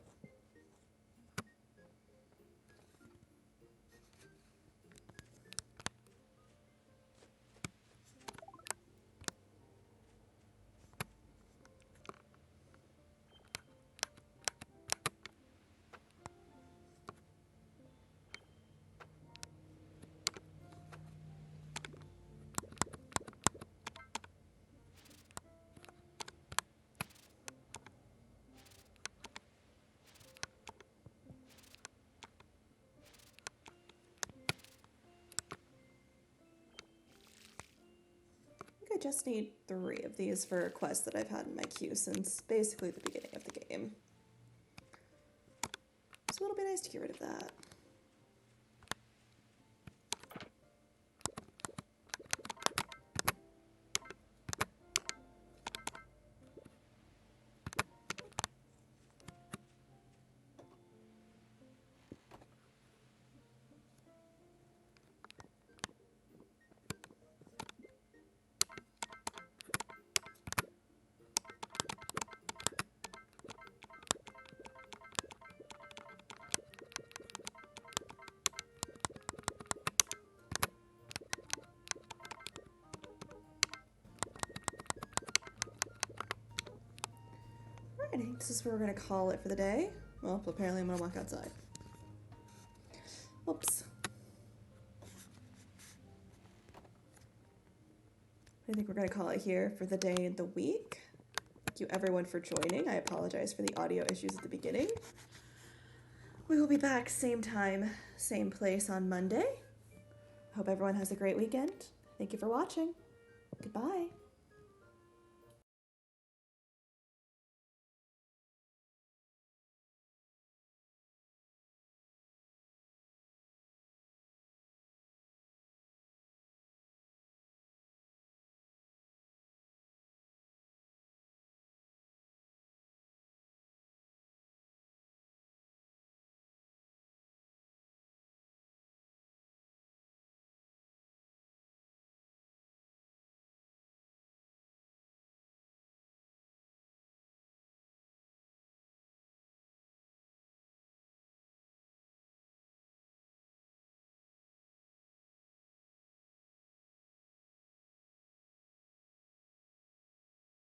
I just need 3 of these for a quest that I've had in my queue since basically the beginning of the game. So it'll be nice to get rid of that. Alrighty, this is where we're gonna call it for the day. Well, apparently I'm gonna walk outside. Whoops. I think we're gonna call it here for the day and the week. Thank you everyone for joining. I apologize for the audio issues at the beginning. We will be back same time, same place on Monday. Hope everyone has a great weekend. Thank you for watching. Goodbye.